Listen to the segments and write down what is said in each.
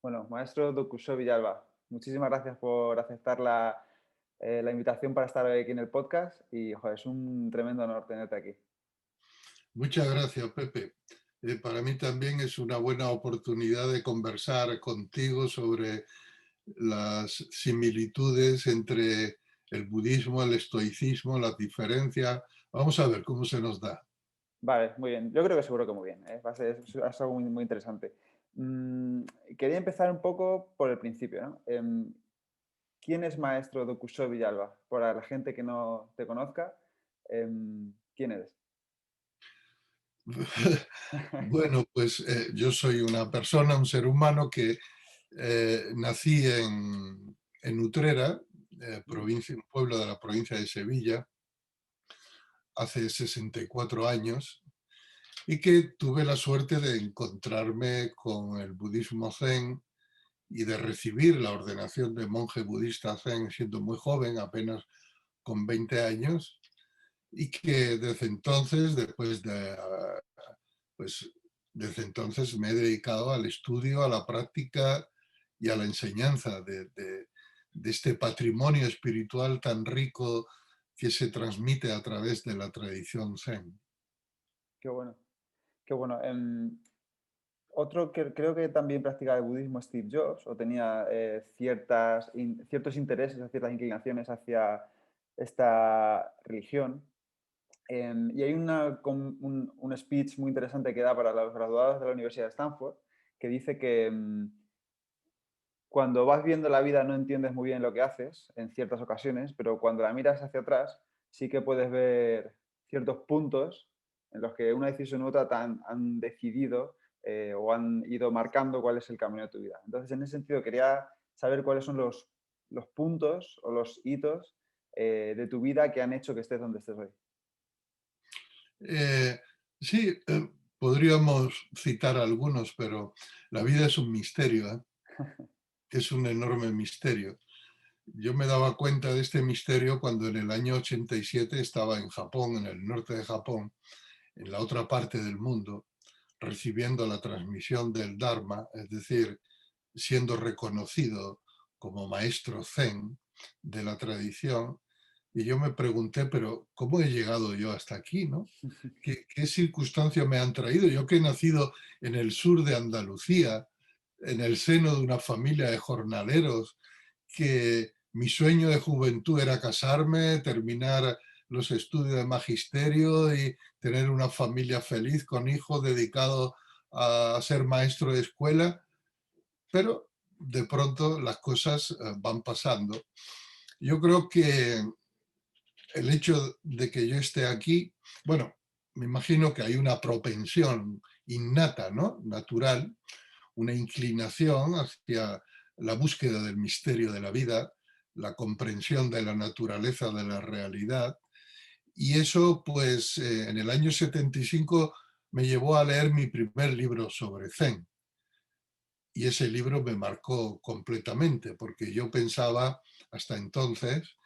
Bueno, maestro Dokuso Villalba, muchísimas gracias por aceptar la invitación para estar hoy aquí en el podcast y joder, es un tremendo honor tenerte aquí. Muchas gracias, Pepe. Para mí también es una buena oportunidad de conversar contigo sobre las similitudes entre el budismo, el estoicismo, las diferencias. Vamos a ver cómo se nos da. Vale, muy bien. Yo creo que seguro que muy bien, ¿eh? Va a ser es algo muy interesante. Mm, Quería empezar un poco por el principio, ¿no? ¿Quién es maestro Dokuso Villalba? Para la gente que no te conozca, ¿quién eres? Bueno, pues yo soy una persona, un ser humano que nací en Utrera, Mm, un pueblo de la provincia de Sevilla, hace 64 años y que tuve la suerte de encontrarme con el budismo zen y de recibir la ordenación de monje budista zen siendo muy joven, apenas con 20 años, y que desde entonces, pues, desde entonces me he dedicado al estudio, a la práctica y a la enseñanza de este patrimonio espiritual tan rico que se transmite a través de la tradición zen. qué bueno, qué bueno. Otro que creo que también practicaba el budismo, Steve Jobs, o tenía ciertos intereses o ciertas inclinaciones hacia esta religión. Y hay un speech muy interesante que da para los graduados de la Universidad de Stanford, que dice que cuando vas viendo la vida no entiendes muy bien lo que haces en ciertas ocasiones, pero cuando la miras hacia atrás sí que puedes ver ciertos puntos en los que una decisión u otra han decidido o han ido marcando cuál es el camino de tu vida. Entonces, en ese sentido, quería saber cuáles son los puntos o los hitos de tu vida que han hecho que estés donde estés hoy. Eh, sí, podríamos citar algunos, pero la vida es un misterio, ¿eh? Es un enorme misterio. Yo me daba cuenta de este misterio cuando en el año 87 estaba en Japón, en el norte de Japón, en la otra parte del mundo, recibiendo la transmisión del Dharma, es decir, siendo reconocido como maestro zen de la tradición. Y yo me pregunté, pero ¿cómo he llegado yo hasta aquí, no? ¿Qué circunstancias me han traído? Yo que he nacido en el sur de Andalucía, en el seno de una familia de jornaleros, que mi sueño de juventud era casarme, terminar los estudios de magisterio y tener una familia feliz con hijos dedicados a ser maestro de escuela, pero de pronto las cosas van pasando. Yo creo que el hecho de que yo esté aquí, bueno, me imagino que hay una propensión innata, ¿no? Natural, una inclinación hacia la búsqueda del misterio de la vida, la comprensión de la naturaleza de la realidad. Y eso, pues, en el año 75 me llevó a leer mi primer libro sobre Zen. Y ese libro me marcó completamente, porque yo pensaba hasta entonces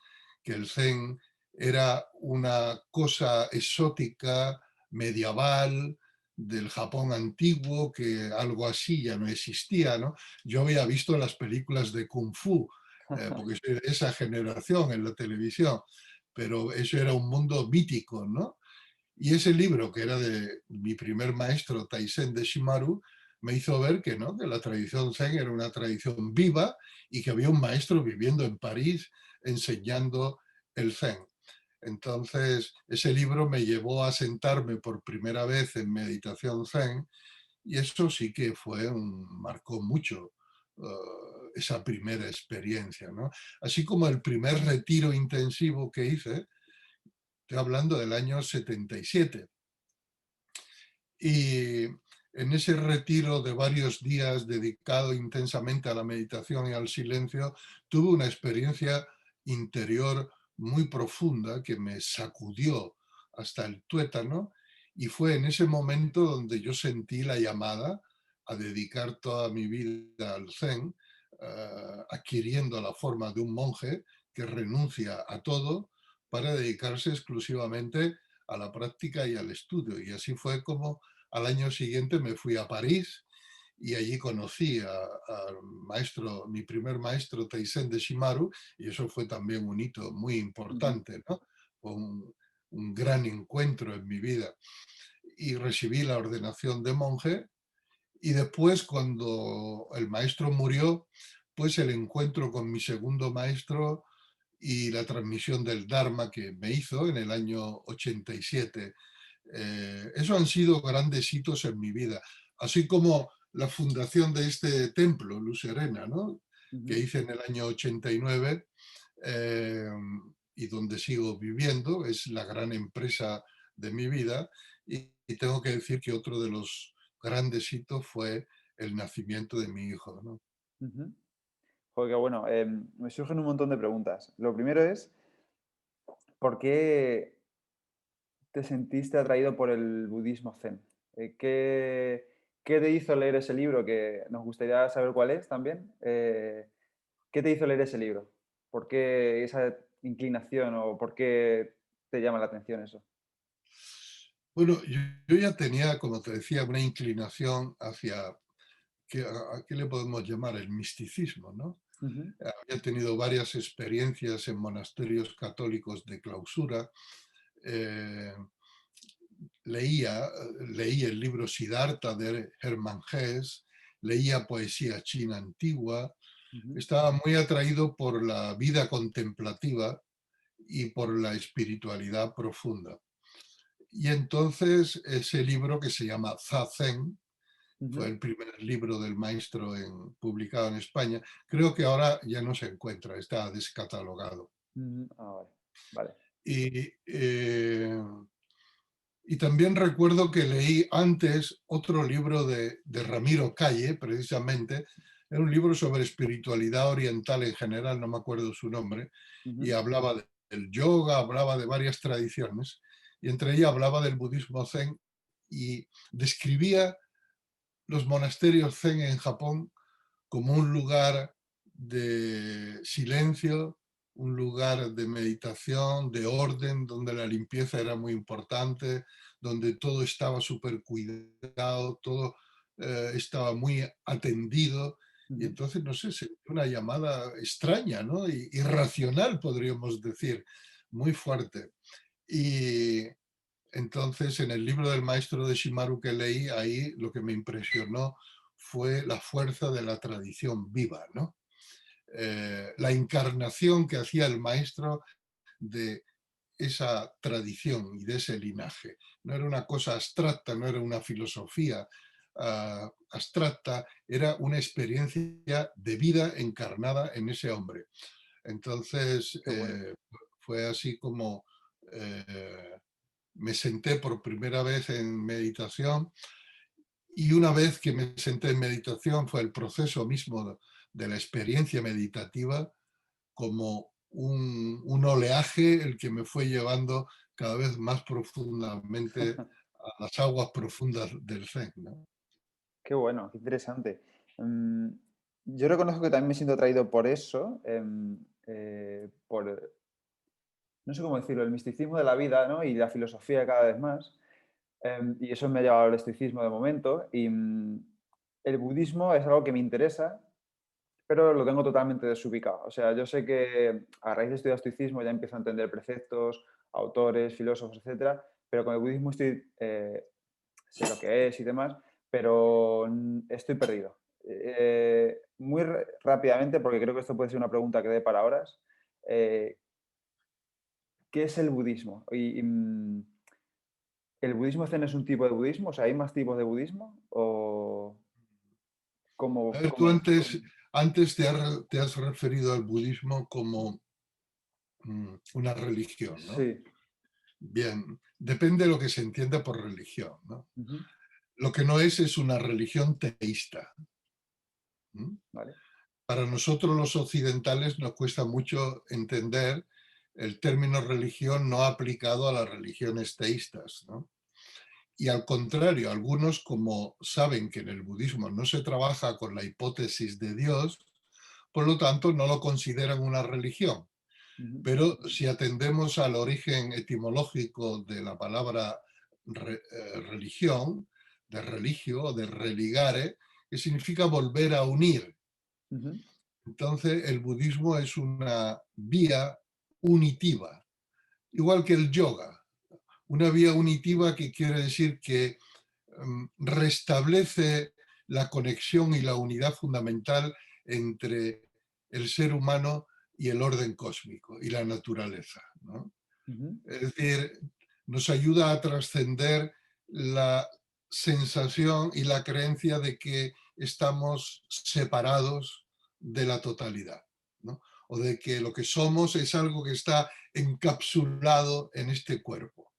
que el Zen era una cosa exótica, medieval, del Japón antiguo, que algo así ya no existía, ¿no? Yo había visto las películas de Kung Fu, porque soy de esa generación en la televisión, pero eso era un mundo mítico, ¿no? Y ese libro, que era de mi primer maestro, Taisen de Shimaru, me hizo ver que no, que la tradición zen era una tradición viva y que había un maestro viviendo en París enseñando el zen. Entonces, ese libro me llevó a sentarme por primera vez en meditación zen y eso sí que marcó mucho esa primera experiencia, ¿no? Así como el primer retiro intensivo que hice, estoy hablando del año 77. Y en ese retiro de varios días dedicado intensamente a la meditación y al silencio, tuve una experiencia interior muy profunda que me sacudió hasta el tuétano y fue en ese momento donde yo sentí la llamada a dedicar toda mi vida al zen, adquiriendo la forma de un monje que renuncia a todo para dedicarse exclusivamente a la práctica y al estudio. Y así fue como al año siguiente me fui a París y allí conocí al maestro, mi primer maestro Taisen de Shimaru, y eso fue también un hito muy Ujú, importante, ¿no? Un gran encuentro en mi vida. Y recibí la ordenación de monje, y después, cuando el maestro murió, pues el encuentro con mi segundo maestro y la transmisión del Dharma que me hizo en el año 87. Eso han sido grandes hitos en mi vida, así como la fundación de este templo, Luz Serena, ¿no? Que ujú, hice en el año 89, eh, y donde sigo viviendo, es la gran empresa de mi vida, y tengo que decir que otro de los grandes hitos fue el nacimiento de mi hijo, ¿no? ujú. Joder, qué bueno. Me surgen un montón de preguntas. Lo primero es, ¿por qué te sentiste atraído por el budismo zen? ¿Qué te hizo leer ese libro? Que nos gustaría saber cuál es también. ¿Qué te hizo leer ese libro? ¿Por qué esa inclinación o por qué te llama la atención eso? Bueno, yo ya tenía, como te decía, una inclinación hacia, ¿a qué le podemos llamar? El misticismo, ¿no? Ujú, Había tenido varias experiencias en monasterios católicos de clausura. eh, leí el libro Siddhartha de Hermann Hesse, leía poesía china antigua, ujú, estaba muy atraído por la vida contemplativa y por la espiritualidad profunda. Y entonces ese libro, que se llama Zazen, fue ujú, el primer libro del maestro publicado en España. Creo que ahora ya no se encuentra, está descatalogado. ujú. Ah, vale. Vale. Y, y también recuerdo que leí antes otro libro de Ramiro Calle, precisamente. Era un libro sobre espiritualidad oriental en general, no me acuerdo su nombre, y Ujú, hablaba del yoga, hablaba de varias tradiciones, y entre ellas hablaba del budismo zen, y describía los monasterios zen en Japón como un lugar de silencio, un lugar de meditación, de orden, donde la limpieza era muy importante, donde todo estaba súper cuidado, todo estaba muy atendido. Y ujú. entonces, no sé, sentí una llamada extraña, ¿no? Irracional, podríamos decir, muy fuerte. Y entonces, en el libro del maestro de Shimaru que leí, ahí lo que me impresionó fue la fuerza de la tradición viva, ¿no? La encarnación que hacía el maestro de esa tradición y de ese linaje. No era una cosa abstracta, no era una filosofía abstracta, era una experiencia de vida encarnada en ese hombre. Entonces, Qué bueno. fue así como eh, me senté por primera vez en meditación, y una vez que me senté en meditación fue el proceso mismo de la experiencia meditativa como un oleaje el que me fue llevando cada vez más profundamente a las aguas profundas del Zen, ¿no? Qué bueno, qué interesante. Mm, yo reconozco que también me siento atraído por eso, por, no sé cómo decirlo, el misticismo de la vida, ¿no? Y la filosofía cada vez más. Y eso me ha llevado al estoicismo de momento. Y el budismo es algo que me interesa, pero lo tengo totalmente desubicado. O sea, yo sé que a raíz de estudiar estoicismo ya empiezo a entender preceptos, autores, filósofos, etcétera, pero con el budismo sé lo que es y demás, pero estoy perdido. Muy rápidamente, porque creo que esto puede ser una pregunta que dé para horas. eh, ¿Qué es el budismo? ¿El budismo zen es un tipo de budismo? O sea, ¿hay más tipos de budismo? ¿O A cómo, ver, tú cómo- antes te has referido al budismo como una religión, ¿no? Sí. Bien, depende de lo que se entienda por religión, ¿no? Ujú, Lo que no es una religión teísta. ¿M? vale. Para nosotros los occidentales nos cuesta mucho entender el término religión no aplicado a las religiones teístas, ¿no? Y al contrario, algunos, como saben que en el budismo no se trabaja con la hipótesis de Dios, por lo tanto no lo consideran una religión. Ujú, Pero si atendemos al origen etimológico de la palabra religión, de religio o de religare, que significa volver a unir. Ujú, Entonces, el budismo es una vía unitiva, igual que el yoga. Una vía unitiva que quiere decir que restablece la conexión y la unidad fundamental entre el ser humano y el orden cósmico y la naturaleza, ¿no? ujú, Es decir, nos ayuda a trascender la sensación y la creencia de que estamos separados de la totalidad, ¿no? O de que lo que somos es algo que está encapsulado en este cuerpo.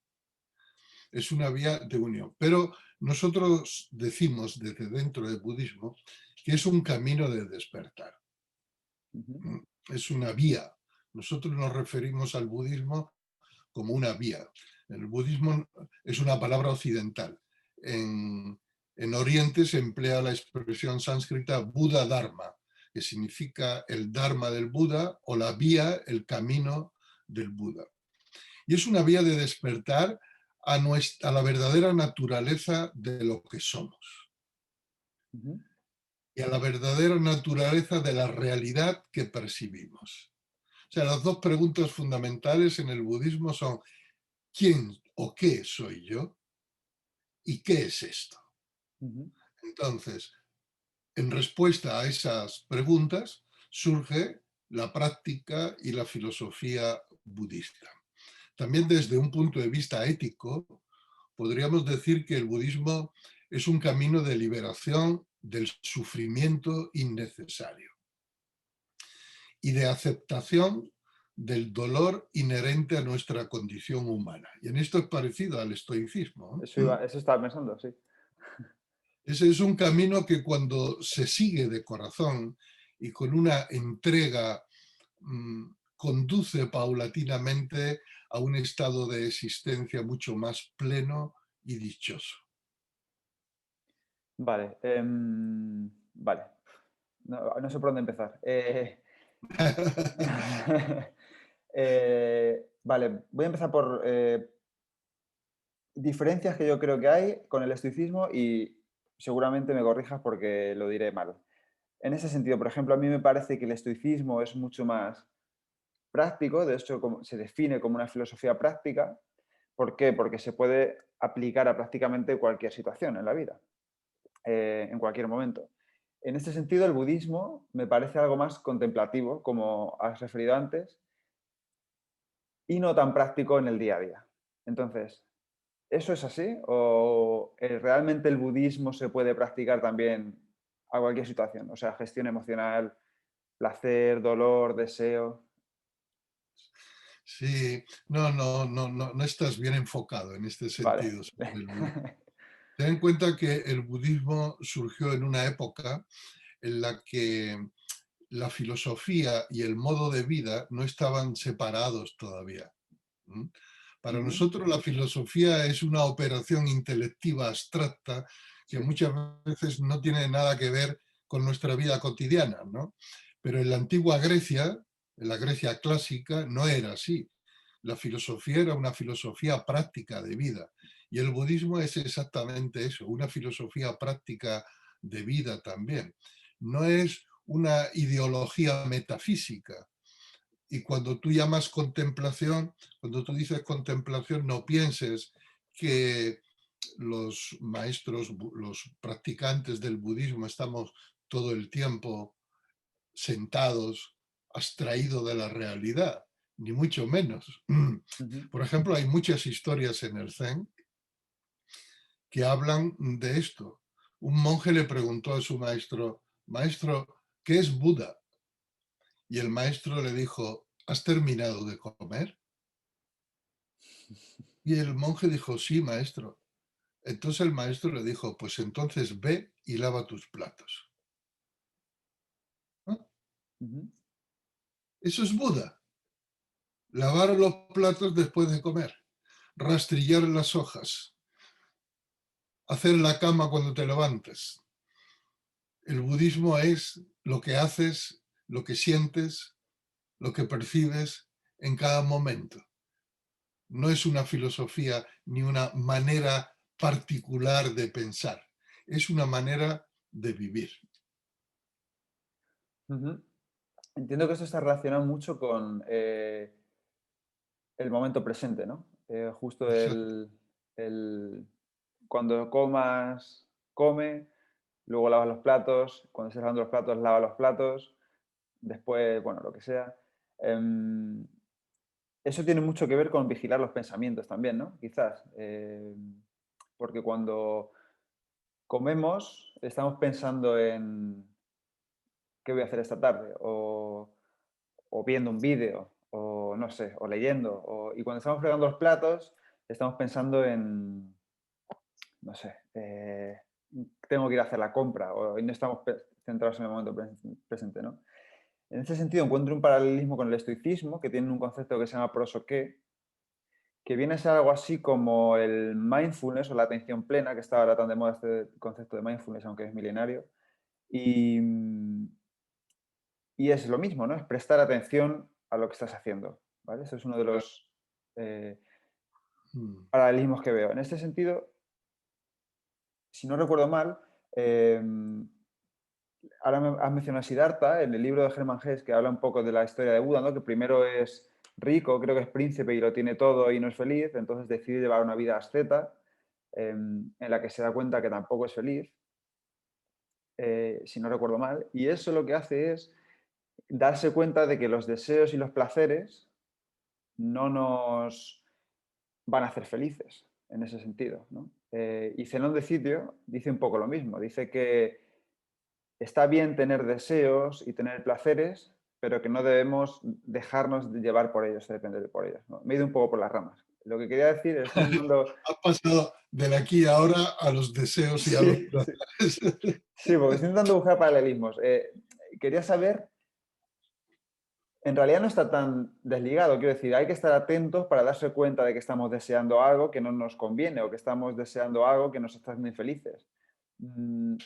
Es una vía de unión. Pero nosotros decimos desde dentro del budismo que es un camino de despertar. ujú. Es una vía. Nosotros nos referimos al budismo como una vía. El budismo es una palabra occidental. En Oriente se emplea la expresión sánscrita Buddha Dharma, que significa el Dharma del Buda o la vía, el camino del Buda. Y es una vía de despertar a la verdadera naturaleza de lo que somos Ujú, y a la verdadera naturaleza de la realidad que percibimos. O sea, las dos preguntas fundamentales en el budismo son ¿quién o qué soy yo? ¿Y qué es esto? ujú. Entonces, en respuesta a esas preguntas surge la práctica y la filosofía budista. También desde un punto de vista ético, podríamos decir que el budismo es un camino de liberación del sufrimiento innecesario y de aceptación del dolor inherente a nuestra condición humana. Y en esto es parecido al estoicismo, ¿eh? Eso estaba pensando, sí. Ese es un camino que cuando se sigue de corazón y con una entrega conduce paulatinamente a un estado de existencia mucho más pleno y dichoso. Vale, vale. No sé por dónde empezar. Vale, voy a empezar por diferencias que yo creo que hay con el estoicismo y seguramente me corrijas porque lo diré mal. En ese sentido, por ejemplo, a mí me parece que el estoicismo es mucho más práctico, de hecho se define como una filosofía práctica. ¿Por qué? Porque se puede aplicar a prácticamente cualquier situación en la vida, en cualquier momento. En este sentido, el budismo me parece algo más contemplativo, como has referido antes, y no tan práctico en el día a día. Entonces, ¿eso es así? ¿O realmente el budismo se puede practicar también a cualquier situación? O sea, gestión emocional, placer, dolor, deseo. Sí, no estás bien enfocado en este Vale. sentido sobre el budismo. Ten en cuenta que el budismo surgió en una época en la que la filosofía y el modo de vida no estaban separados todavía. ¿Mm? Para Ujú, nosotros la filosofía es una operación intelectiva abstracta que sí. muchas veces no tiene nada que ver con nuestra vida cotidiana, ¿no? Pero en la antigua Grecia, en la Grecia clásica, no era así. La filosofía era una filosofía práctica de vida y el budismo es exactamente eso, una filosofía práctica de vida también. No es una ideología metafísica, y cuando tú llamas contemplación, cuando tú dices contemplación, no pienses que los maestros, los practicantes del budismo estamos todo el tiempo sentados, abstraídos de la realidad, ni mucho menos. Ujú, Por ejemplo, hay muchas historias en el Zen que hablan de esto. Un monje le preguntó a su maestro, maestro, ¿qué es Buda? Y el maestro le dijo, ¿has terminado de comer? Y el monje dijo, sí, maestro. Entonces el maestro le dijo, pues entonces ve y lava tus platos. ¿No? ujú. Eso es Buda. Lavar los platos después de comer, rastrillar las hojas, hacer la cama cuando te levantes. El budismo es lo que haces, lo que sientes, lo que percibes en cada momento. No es una filosofía ni una manera particular de pensar. Es una manera de vivir. Ujú. Entiendo que esto está relacionado mucho con el momento presente, ¿no? Justo Exacto. cuando comas, come, luego lavas los platos, cuando estés lavando los platos, lava los platos, después, bueno, lo que sea. Em, Eso tiene mucho que ver con vigilar los pensamientos también, ¿no? Quizás. Porque cuando comemos, estamos pensando en qué voy a hacer esta tarde, o viendo un vídeo, o no sé, o leyendo. Y cuando estamos fregando los platos, estamos pensando en, no sé, tengo que ir a hacer la compra, y no estamos centrados en el momento presente, ¿no? En ese sentido, encuentro un paralelismo con el estoicismo, que tiene un concepto que se llama prosoqué, que viene a ser algo así como el mindfulness o la atención plena, que está ahora tan de moda este concepto de mindfulness, aunque es milenario. Y, y es lo mismo, ¿no? Es prestar atención a lo que estás haciendo, ¿vale? Eso es uno de los eh, Mm. paralelismos que veo. En este sentido, si no recuerdo mal, eh, ahora has mencionado a Siddhartha, en el libro de Hermann Hesse, que habla un poco de la historia de Buda, ¿no? Que primero es rico, creo que es príncipe y lo tiene todo y no es feliz, entonces decide llevar una vida asceta, en la que se da cuenta que tampoco es feliz, si no recuerdo mal, y eso lo que hace es darse cuenta de que los deseos y los placeres no nos van a hacer felices en ese sentido, ¿no? Y Zenón de Sitio dice un poco lo mismo, dice que está bien tener deseos y tener placeres, pero que no debemos dejarnos de llevar por ellos, depender por ellos, ¿no? Me he ido un poco por las ramas. Lo que quería decir es, estoy intentando... Ha pasado del aquí y ahora a los deseos y a los Sí, sí, placeres. sí, porque estoy intentando buscar paralelismos. Quería saber, en realidad no está tan desligado, quiero decir, hay que estar atentos para darse cuenta de que estamos deseando algo que no nos conviene o que estamos deseando algo que nos está haciendo infelices. Mm,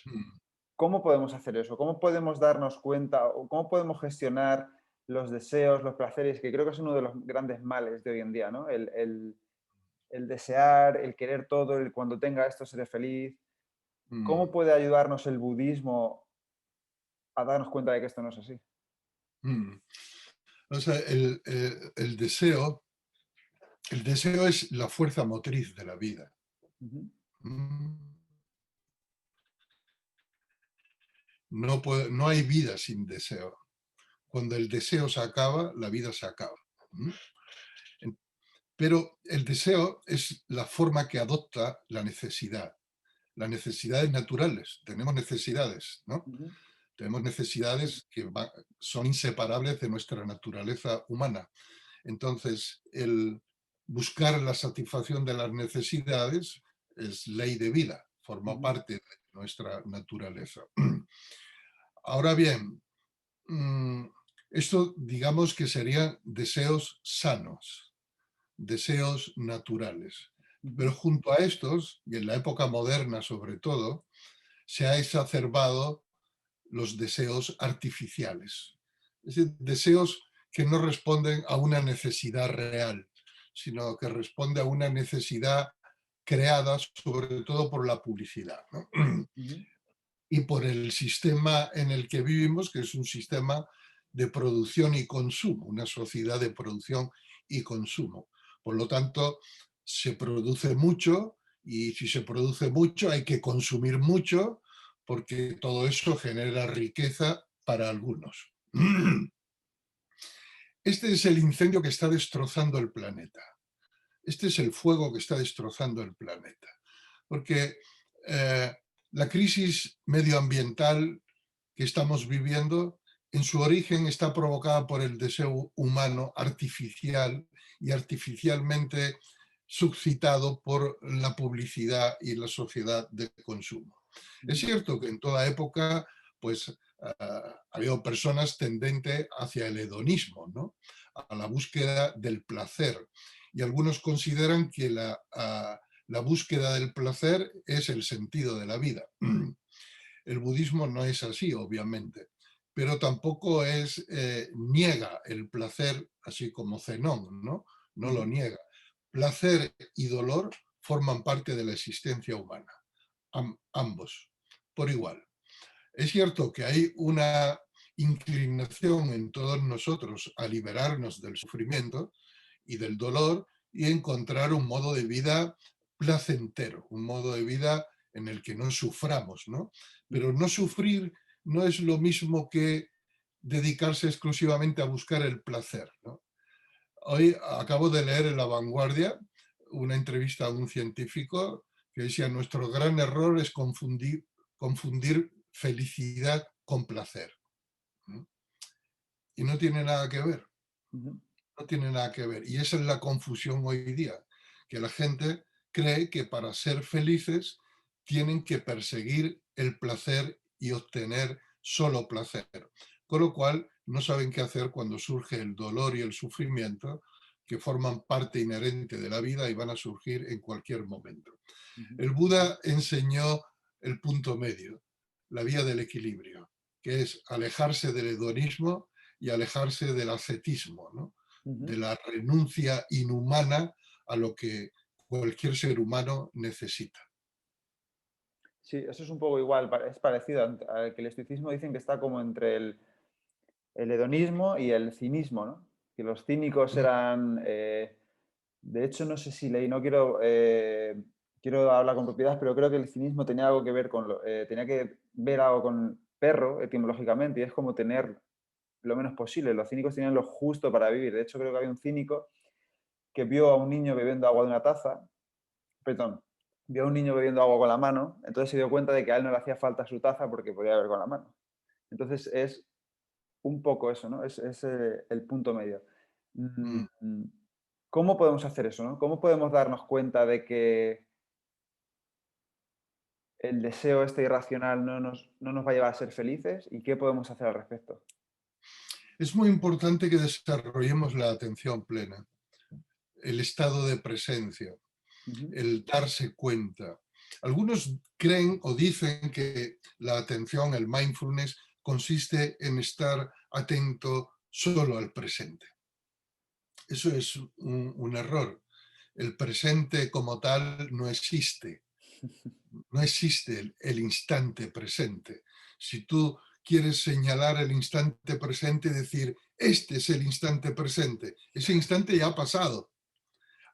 ¿Cómo podemos hacer eso? ¿Cómo podemos darnos cuenta o cómo podemos gestionar los deseos, los placeres, que creo que es uno de los grandes males de hoy en día, ¿no? El desear, el querer todo, el cuando tenga esto seré feliz. ¿Cómo Mm, puede ayudarnos el budismo a darnos cuenta de que esto no es así? mm. O sea, el deseo es la fuerza motriz de la vida. Ujú, Mm. No hay vida sin deseo. Cuando el deseo se acaba, la vida se acaba. ¿Mm? Pero el deseo es la forma que adopta la necesidad. Las necesidades naturales. Tenemos necesidades, ¿no? ujú, Tenemos necesidades que son inseparables de nuestra naturaleza humana. Entonces, el buscar la satisfacción de las necesidades es ley de vida, forma ujú, parte de nuestra naturaleza. Ahora bien, esto digamos que serían deseos sanos, deseos naturales. ujú, Pero junto a estos, y en la época moderna sobre todo, se ha exacerbado los deseos artificiales. Es decir, deseos que no responden a una necesidad real, sino que responde a una necesidad creada sobre todo por la publicidad, ¿no? ujú, Y por el sistema en el que vivimos, que es un sistema de producción y consumo, una sociedad de producción y consumo. Por lo tanto, se produce mucho y si se produce mucho hay que consumir mucho porque todo eso genera riqueza para algunos. Este es el incendio que está destrozando el planeta. Este es el fuego que está destrozando el planeta. Porque eh, la crisis medioambiental que estamos viviendo, en su origen está provocada por el deseo humano artificial y artificialmente suscitado por la publicidad y la sociedad de consumo. Es ujú, cierto que en toda época pues, ha habido personas tendentes hacia el hedonismo, ¿no? A la búsqueda del placer. Y algunos consideran que la búsqueda del placer es el sentido de la vida. El budismo no es así, obviamente, pero tampoco niega el placer, así como Zenón, ¿no? No lo ujú, niega. Placer y dolor forman parte de la existencia humana, ambos, por igual. Es cierto que hay una inclinación en todos nosotros a liberarnos del sufrimiento y del dolor y encontrar un modo de vida placentero, un modo de vida en el que no suframos, ¿no? Pero no sufrir no es lo mismo que dedicarse exclusivamente a buscar el placer, ¿no? Hoy acabo de leer en La Vanguardia una entrevista a un científico que decía: nuestro gran error es confundir felicidad con placer. ¿No? Y no tiene nada que ver, Ujú. no tiene nada que ver. Y esa es la confusión hoy día, que la gente cree que para ser felices tienen que perseguir el placer y obtener solo placer. Con lo cual no saben qué hacer cuando surge el dolor y el sufrimiento, que forman parte inherente de la vida y van a surgir en cualquier momento. Ujú. El Buda enseñó el punto medio, la vía del equilibrio, que es alejarse del hedonismo y alejarse del ascetismo, ¿no? De Ujú. la renuncia inhumana a lo que cualquier ser humano necesita. Sí, eso es un poco igual, es parecido al que el estoicismo dicen que está como entre el hedonismo y el cinismo, ¿no? Que los cínicos Mm, eran, de hecho, no sé si leí, no quiero, quiero hablar con propiedad, pero creo que el cinismo tenía algo que ver con, tenía que ver algo con perro etimológicamente, y es como tener lo menos posible. Los cínicos tenían lo justo para vivir. De hecho, creo que había un cínico que vio a un niño bebiendo agua de una taza, perdón, vio a un niño bebiendo agua con la mano, entonces se dio cuenta de que a él no le hacía falta su taza porque podía beber con la mano. Entonces es un poco eso, ¿no? Es el punto medio. Mm, mm. ¿Cómo podemos hacer eso, no? ¿Cómo podemos darnos cuenta de que el deseo este irracional no nos va a llevar a ser felices y qué podemos hacer al respecto? Es muy importante que desarrollemos la atención plena, el estado de presencia, Ujú. el darse cuenta. Algunos creen o dicen que la atención, el mindfulness, consiste en estar atento solo al presente. Eso es un error. El presente como tal no existe. No existe el instante presente. Si tú quieres señalar el instante presente y decir, este es el instante presente, ese instante ya ha pasado.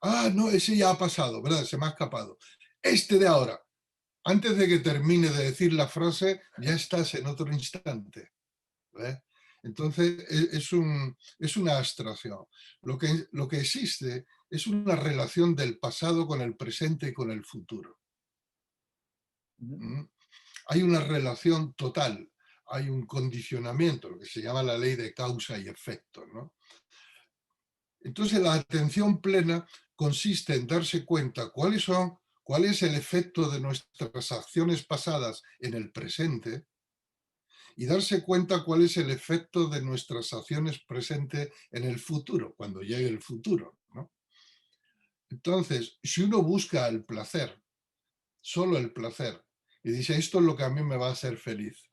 Ah, no, ese ya ha pasado, ¿verdad? Se me ha escapado. Este de ahora, antes de que termine de decir la frase, ya estás en otro instante. ¿Ves? Entonces, es una abstracción. Lo que existe es una relación del pasado con el presente y con el futuro. Ujú. ¿Mm? Hay una relación total, hay un condicionamiento, lo que se llama la ley de causa y efecto, ¿no? Entonces, la atención plena consiste en darse cuenta cuál es el efecto de nuestras acciones pasadas en el presente y darse cuenta cuál es el efecto de nuestras acciones presentes en el futuro, cuando llegue el futuro, ¿no? Entonces, si uno busca el placer, solo el placer, y dice, esto es lo que a mí me va a hacer feliz,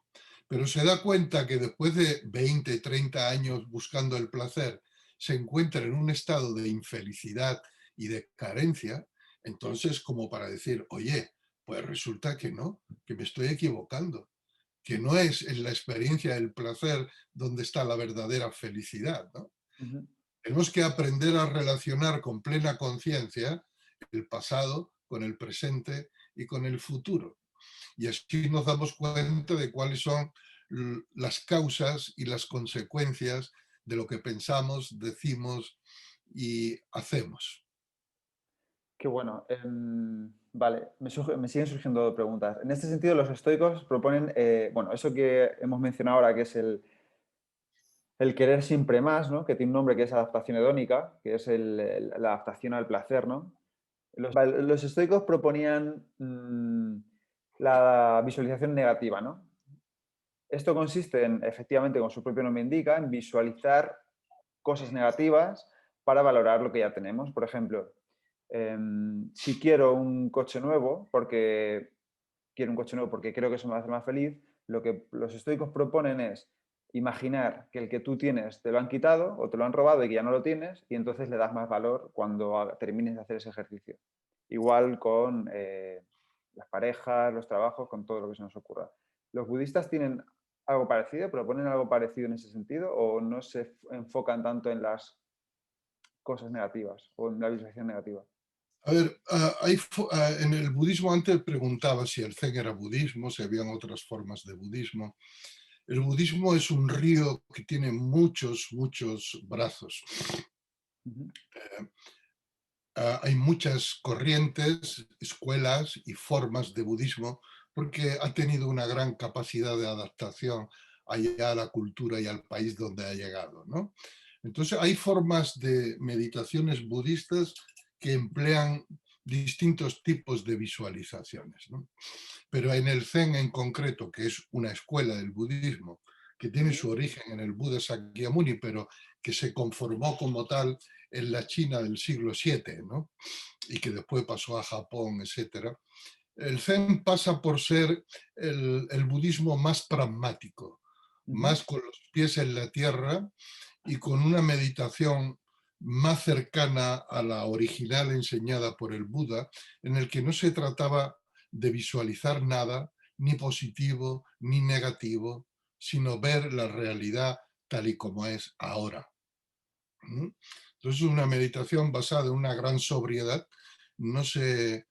pero se da cuenta que después de 20, 30 años buscando el placer, se encuentra en un estado de infelicidad y de carencia, entonces como para decir, oye, pues resulta que no, que me estoy equivocando, que no es en la experiencia del placer donde está la verdadera felicidad, ¿no? Ujú. Tenemos que aprender a relacionar con plena conciencia el pasado con el presente y con el futuro. Y así nos damos cuenta de cuáles son las causas y las consecuencias de lo que pensamos, decimos y hacemos. Qué bueno. Vale, me siguen surgiendo preguntas. En este sentido, los estoicos proponen, bueno, eso que hemos mencionado ahora, que es el querer siempre más, ¿no? Que tiene un nombre que es adaptación hedónica, que es la adaptación al placer, ¿no? Los estoicos proponían la visualización negativa, ¿no? Esto consiste en, efectivamente, como su propio nombre indica, en visualizar cosas negativas para valorar lo que ya tenemos. Por ejemplo, si quiero un coche nuevo, porque quiero un coche nuevo porque creo que eso me va a hacer más feliz, lo que los estoicos proponen es imaginar que el que tú tienes te lo han quitado o te lo han robado y que ya no lo tienes, y entonces le das más valor cuando termines de hacer ese ejercicio. Igual con las parejas, los trabajos, con todo lo que se nos ocurra. ¿Los budistas tienen algo parecido, proponen algo parecido en ese sentido o no se enfocan tanto en las cosas negativas o en la visualización negativa? A ver, en el budismo antes preguntaba si el Zen era budismo, si habían otras formas de budismo. El budismo es un río que tiene muchos, muchos brazos. Ujú, Eh, Hay muchas corrientes, escuelas y formas de budismo porque ha tenido una gran capacidad de adaptación allá a la cultura y al país donde ha llegado, ¿no? Entonces hay formas de meditaciones budistas que emplean distintos tipos de visualizaciones, ¿no? Pero en el Zen en concreto, que es una escuela del budismo, que tiene ujú, su origen en el Buda Sakyamuni, pero que se conformó como tal en la China del siglo VII, ¿no? Y que después pasó a Japón, etcétera. El Zen pasa por ser el budismo más pragmático, ujú. más con los pies en la tierra y con una meditación más cercana a la original enseñada por el Buda, en el que no se trataba de visualizar nada, ni positivo ni negativo, sino ver la realidad tal y como es ahora. ¿Mm? Entonces, una meditación basada en una gran sobriedad, no se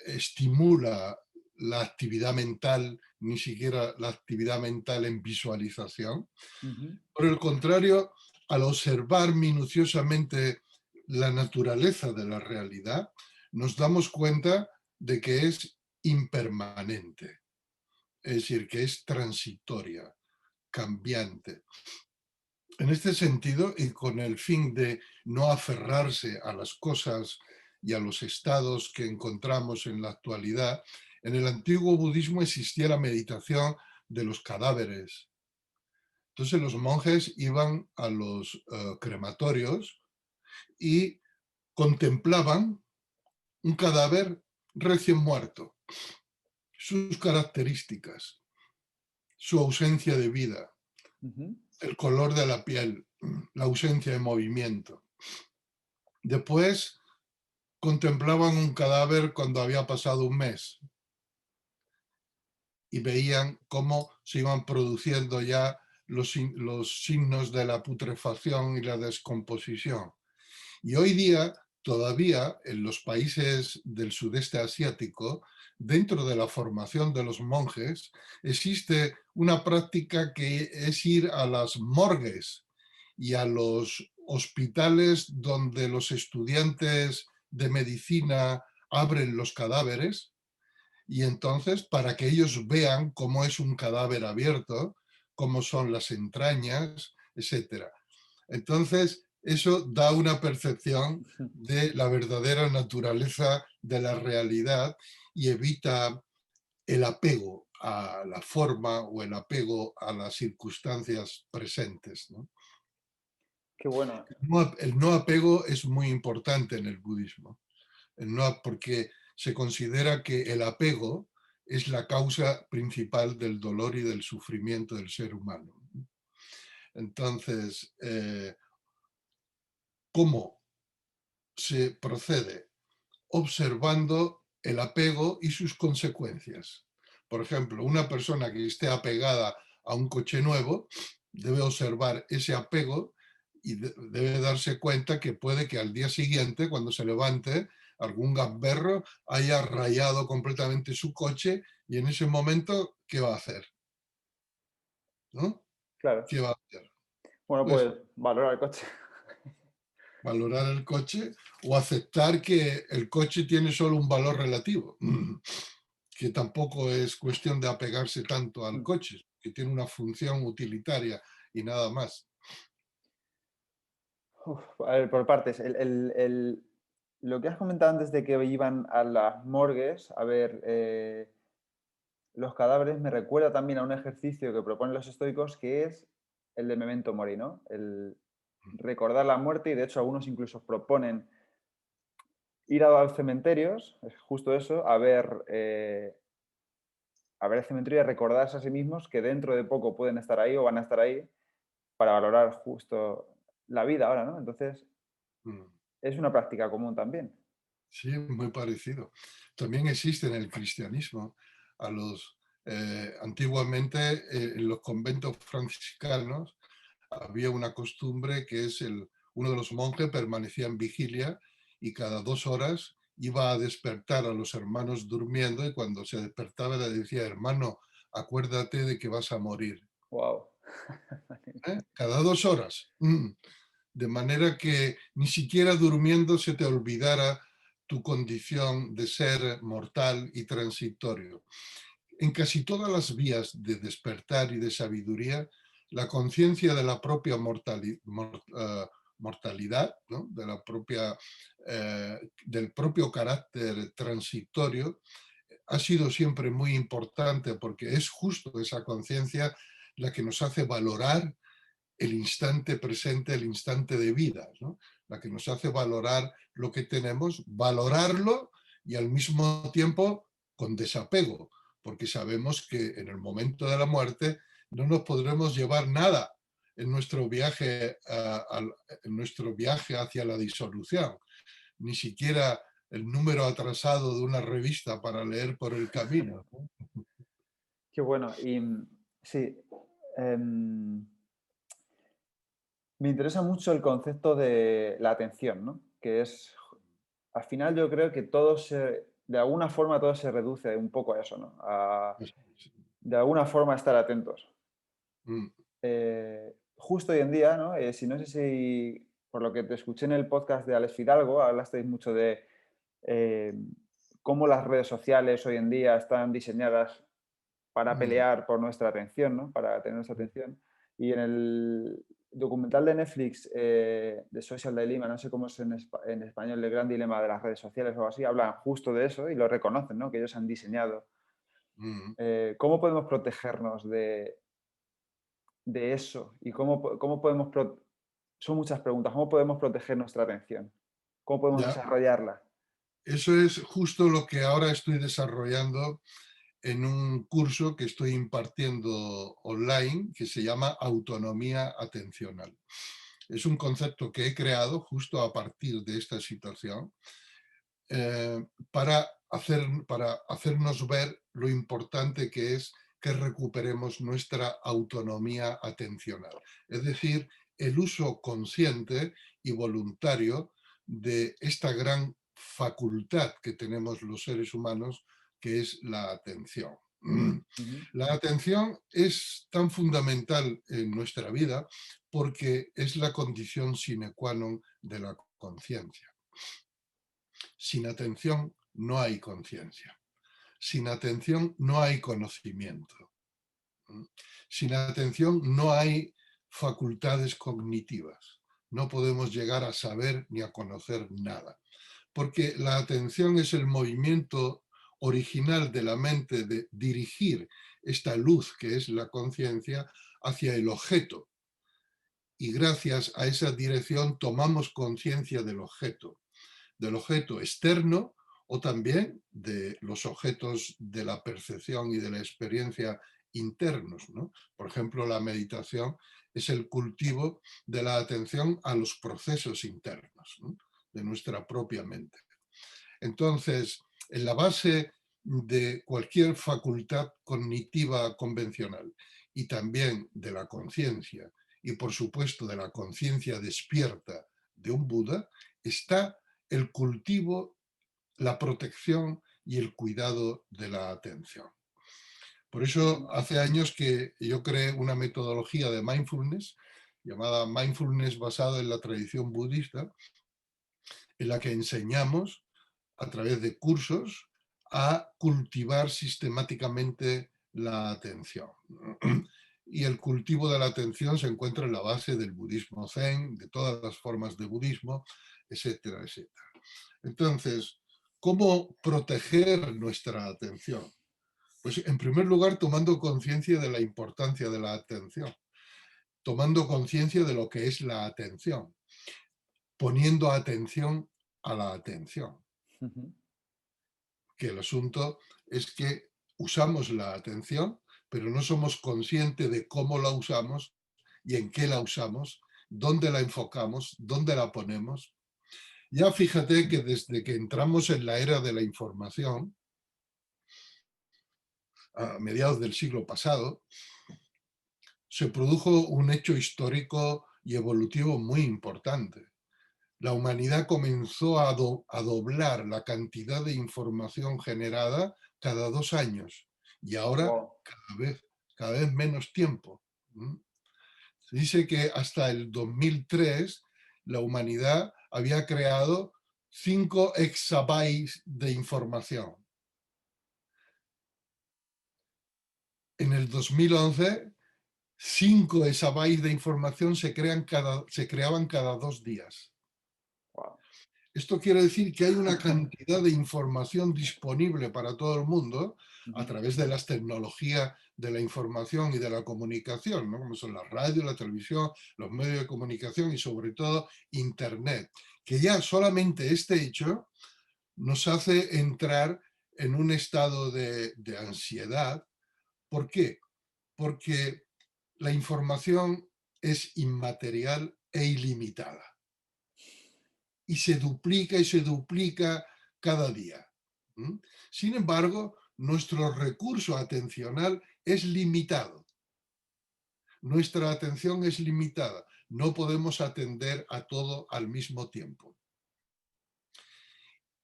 estimula la actividad mental, ni siquiera la actividad mental en visualización. Ujú, Por el contrario, al observar minuciosamente la naturaleza de la realidad, nos damos cuenta de que es impermanente, es decir, que es transitoria, cambiante. En este sentido, y con el fin de no aferrarse a las cosas y a los estados que encontramos en la actualidad, en el antiguo budismo existía la meditación de los cadáveres. Entonces los monjes iban a los crematorios y contemplaban un cadáver recién muerto, sus características, su ausencia de vida, ujú. el color de la piel, la ausencia de movimiento. Después contemplaban un cadáver cuando había pasado un mes y veían cómo se iban produciendo ya los signos de la putrefacción y la descomposición. Y hoy día, todavía en los países del sudeste asiático, dentro de la formación de los monjes, existe una práctica que es ir a las morgues y a los hospitales donde los estudiantes de medicina abren los cadáveres y entonces para que ellos vean cómo es un cadáver abierto, cómo son las entrañas, etcétera. Entonces, eso da una percepción de la verdadera naturaleza de la realidad y evita el apego a la forma o el apego a las circunstancias presentes, ¿no? Qué bueno. El no apego es muy importante en el budismo, porque se considera que el apego es la causa principal del dolor y del sufrimiento del ser humano. Entonces, ¿cómo se procede? Observando el apego y sus consecuencias. Por ejemplo, una persona que esté apegada a un coche nuevo debe observar ese apego y debe darse cuenta que puede que al día siguiente, cuando se levante, algún gamberro haya rayado completamente su coche y en ese momento, ¿qué va a hacer? ¿No? Claro. ¿Qué va a hacer? Bueno, Pues pues valorar el coche. valorar el coche o aceptar que el coche tiene solo un valor relativo, que tampoco es cuestión de apegarse tanto al coche, que tiene una función utilitaria y nada más. Uf, a ver, por partes. Lo que has comentado antes de que iban a las morgues a ver los cadáveres me recuerda también a un ejercicio que proponen los estoicos que es el de memento mori, ¿no? El recordar la muerte y de hecho algunos incluso proponen ir a los cementerios, es justo eso, a ver el cementerio y recordarse a sí mismos que dentro de poco pueden estar ahí o van a estar ahí para valorar justo la vida ahora, ¿no? Entonces, Mm. es una práctica común también. Sí, muy parecido. También existe en el cristianismo a los Antiguamente en los conventos franciscanos había una costumbre que es uno de los monjes permanecía en vigilia y cada 2 horas iba a despertar a los hermanos durmiendo y cuando se despertaba le decía, hermano, acuérdate de que vas a morir. Wow. Cada 2 horas. De manera que ni siquiera durmiendo se te olvidara tu condición de ser mortal y transitorio. En casi todas las vías de despertar y de sabiduría, la conciencia de la propia mortalidad, ¿no? de la propia, del propio carácter transitorio, ha sido siempre muy importante porque es justo esa conciencia la que nos hace valorar el instante presente, el instante de vida, ¿no? La que nos hace valorar lo que tenemos, valorarlo y al mismo tiempo con desapego, porque sabemos que en el momento de la muerte no nos podremos llevar nada en nuestro viaje, en nuestro viaje hacia la disolución, ni siquiera el número atrasado de una revista para leer por el camino. Qué bueno. Y sí, em, me interesa mucho el concepto de la atención, ¿no? Que es, al final yo creo que de alguna forma todo se reduce un poco a eso, ¿no? De alguna forma estar atentos. Justo hoy en día, ¿no? No sé si por lo que te escuché en el podcast de Alex Fidalgo, hablasteis mucho de eh, cómo las redes sociales hoy en día están diseñadas para Mm, pelear por nuestra atención, ¿no? Para tener nuestra atención. Y en el documental de Netflix de Social Dilemma, no sé cómo es en español, el gran dilema de las redes sociales o algo así, hablan justo de eso y lo reconocen, ¿no? Que ellos han diseñado. mm. ¿Cómo podemos protegernos de eso? ¿Y cómo podemos... Son muchas preguntas. ¿Cómo podemos proteger nuestra atención? ¿Cómo podemos Ya, desarrollarla? eso es justo lo que ahora estoy desarrollando en un curso que estoy impartiendo online que se llama autonomía atencional. Es un concepto que he creado justo a partir de esta situación eh, para hacernos ver lo importante que es que recuperemos nuestra autonomía atencional. Es decir, el uso consciente y voluntario de esta gran facultad que tenemos los seres humanos, que es la atención. Ujú. La atención es tan fundamental en nuestra vida porque es la condición sine qua non de la conciencia. Sin atención no hay conciencia. Sin atención no hay conocimiento. Sin atención no hay facultades cognitivas. No podemos llegar a saber ni a conocer nada. Porque la atención es el movimiento original de la mente de dirigir esta luz que es la conciencia hacia el objeto. Y gracias a esa dirección tomamos conciencia del objeto externo o también de los objetos de la percepción y de la experiencia internos, ¿no? Por ejemplo, la meditación es el cultivo de la atención a los procesos internos, ¿no? De nuestra propia mente. Entonces, en la base de cualquier facultad cognitiva convencional y también de la conciencia y por supuesto de la conciencia despierta de un Buda, está el cultivo, la protección y el cuidado de la atención. Por eso hace años que yo creé una metodología de mindfulness llamada mindfulness basada en la tradición budista, en la que enseñamos a través de cursos a cultivar sistemáticamente la atención. Y el cultivo de la atención se encuentra en la base del budismo zen, de todas las formas de budismo, etcétera, etcétera. Entonces, ¿cómo proteger nuestra atención? Pues en primer lugar, tomando conciencia de la importancia de la atención, tomando conciencia de lo que es la atención, poniendo atención a la atención. Ujú. Que el asunto es que usamos la atención, pero no somos conscientes de cómo la usamos y en qué la usamos, dónde la enfocamos, dónde la ponemos. Ya fíjate que desde que entramos en la era de la información, a mediados del siglo pasado, se produjo un hecho histórico y evolutivo muy importante. La humanidad comenzó a doblar la cantidad de información generada cada 2 años y ahora Wow. cada vez menos tiempo. Se dice que hasta el 2003 la humanidad había creado 5 exabytes de información. En el 2011, 5 exabytes de información se creaban cada 2 días. Wow. Esto quiere decir que hay una cantidad de información disponible para todo el mundo a través de las tecnologías de la información y de la comunicación, ¿no? Como son la radio, la televisión, los medios de comunicación y sobre todo Internet, que ya solamente este hecho nos hace entrar en un estado de ansiedad. ¿Por qué? Porque la información es inmaterial e ilimitada y se duplica cada día. Sin embargo, nuestro recurso atencional es limitado. Nuestra atención es limitada. No podemos atender a todo al mismo tiempo.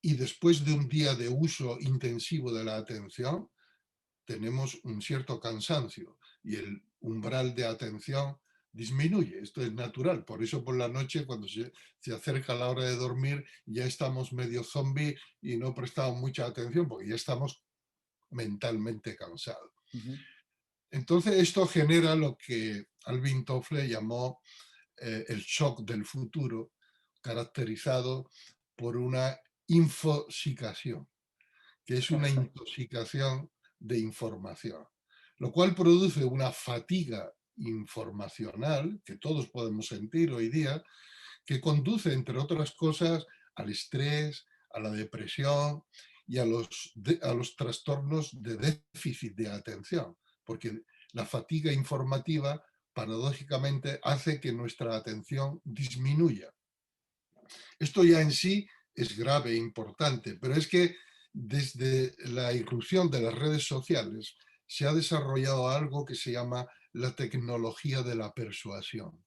Y después de un día de uso intensivo de la atención, tenemos un cierto cansancio y el umbral de atención disminuye. Esto es natural. Por eso por la noche, cuando se acerca la hora de dormir, ya estamos medio zombie y no prestamos mucha atención porque ya estamos mentalmente cansados. Entonces esto genera lo que Alvin Toffler llamó el shock del futuro, caracterizado por una infosicación, que es una intoxicación de información, lo cual produce una fatiga informacional que todos podemos sentir hoy día, que conduce, entre otras cosas, al estrés, a la depresión y a los trastornos de déficit de atención, porque la fatiga informativa, paradójicamente, hace que nuestra atención disminuya. Esto ya en sí es grave e importante, pero es que desde la irrupción de las redes sociales se ha desarrollado algo que se llama la tecnología de la persuasión.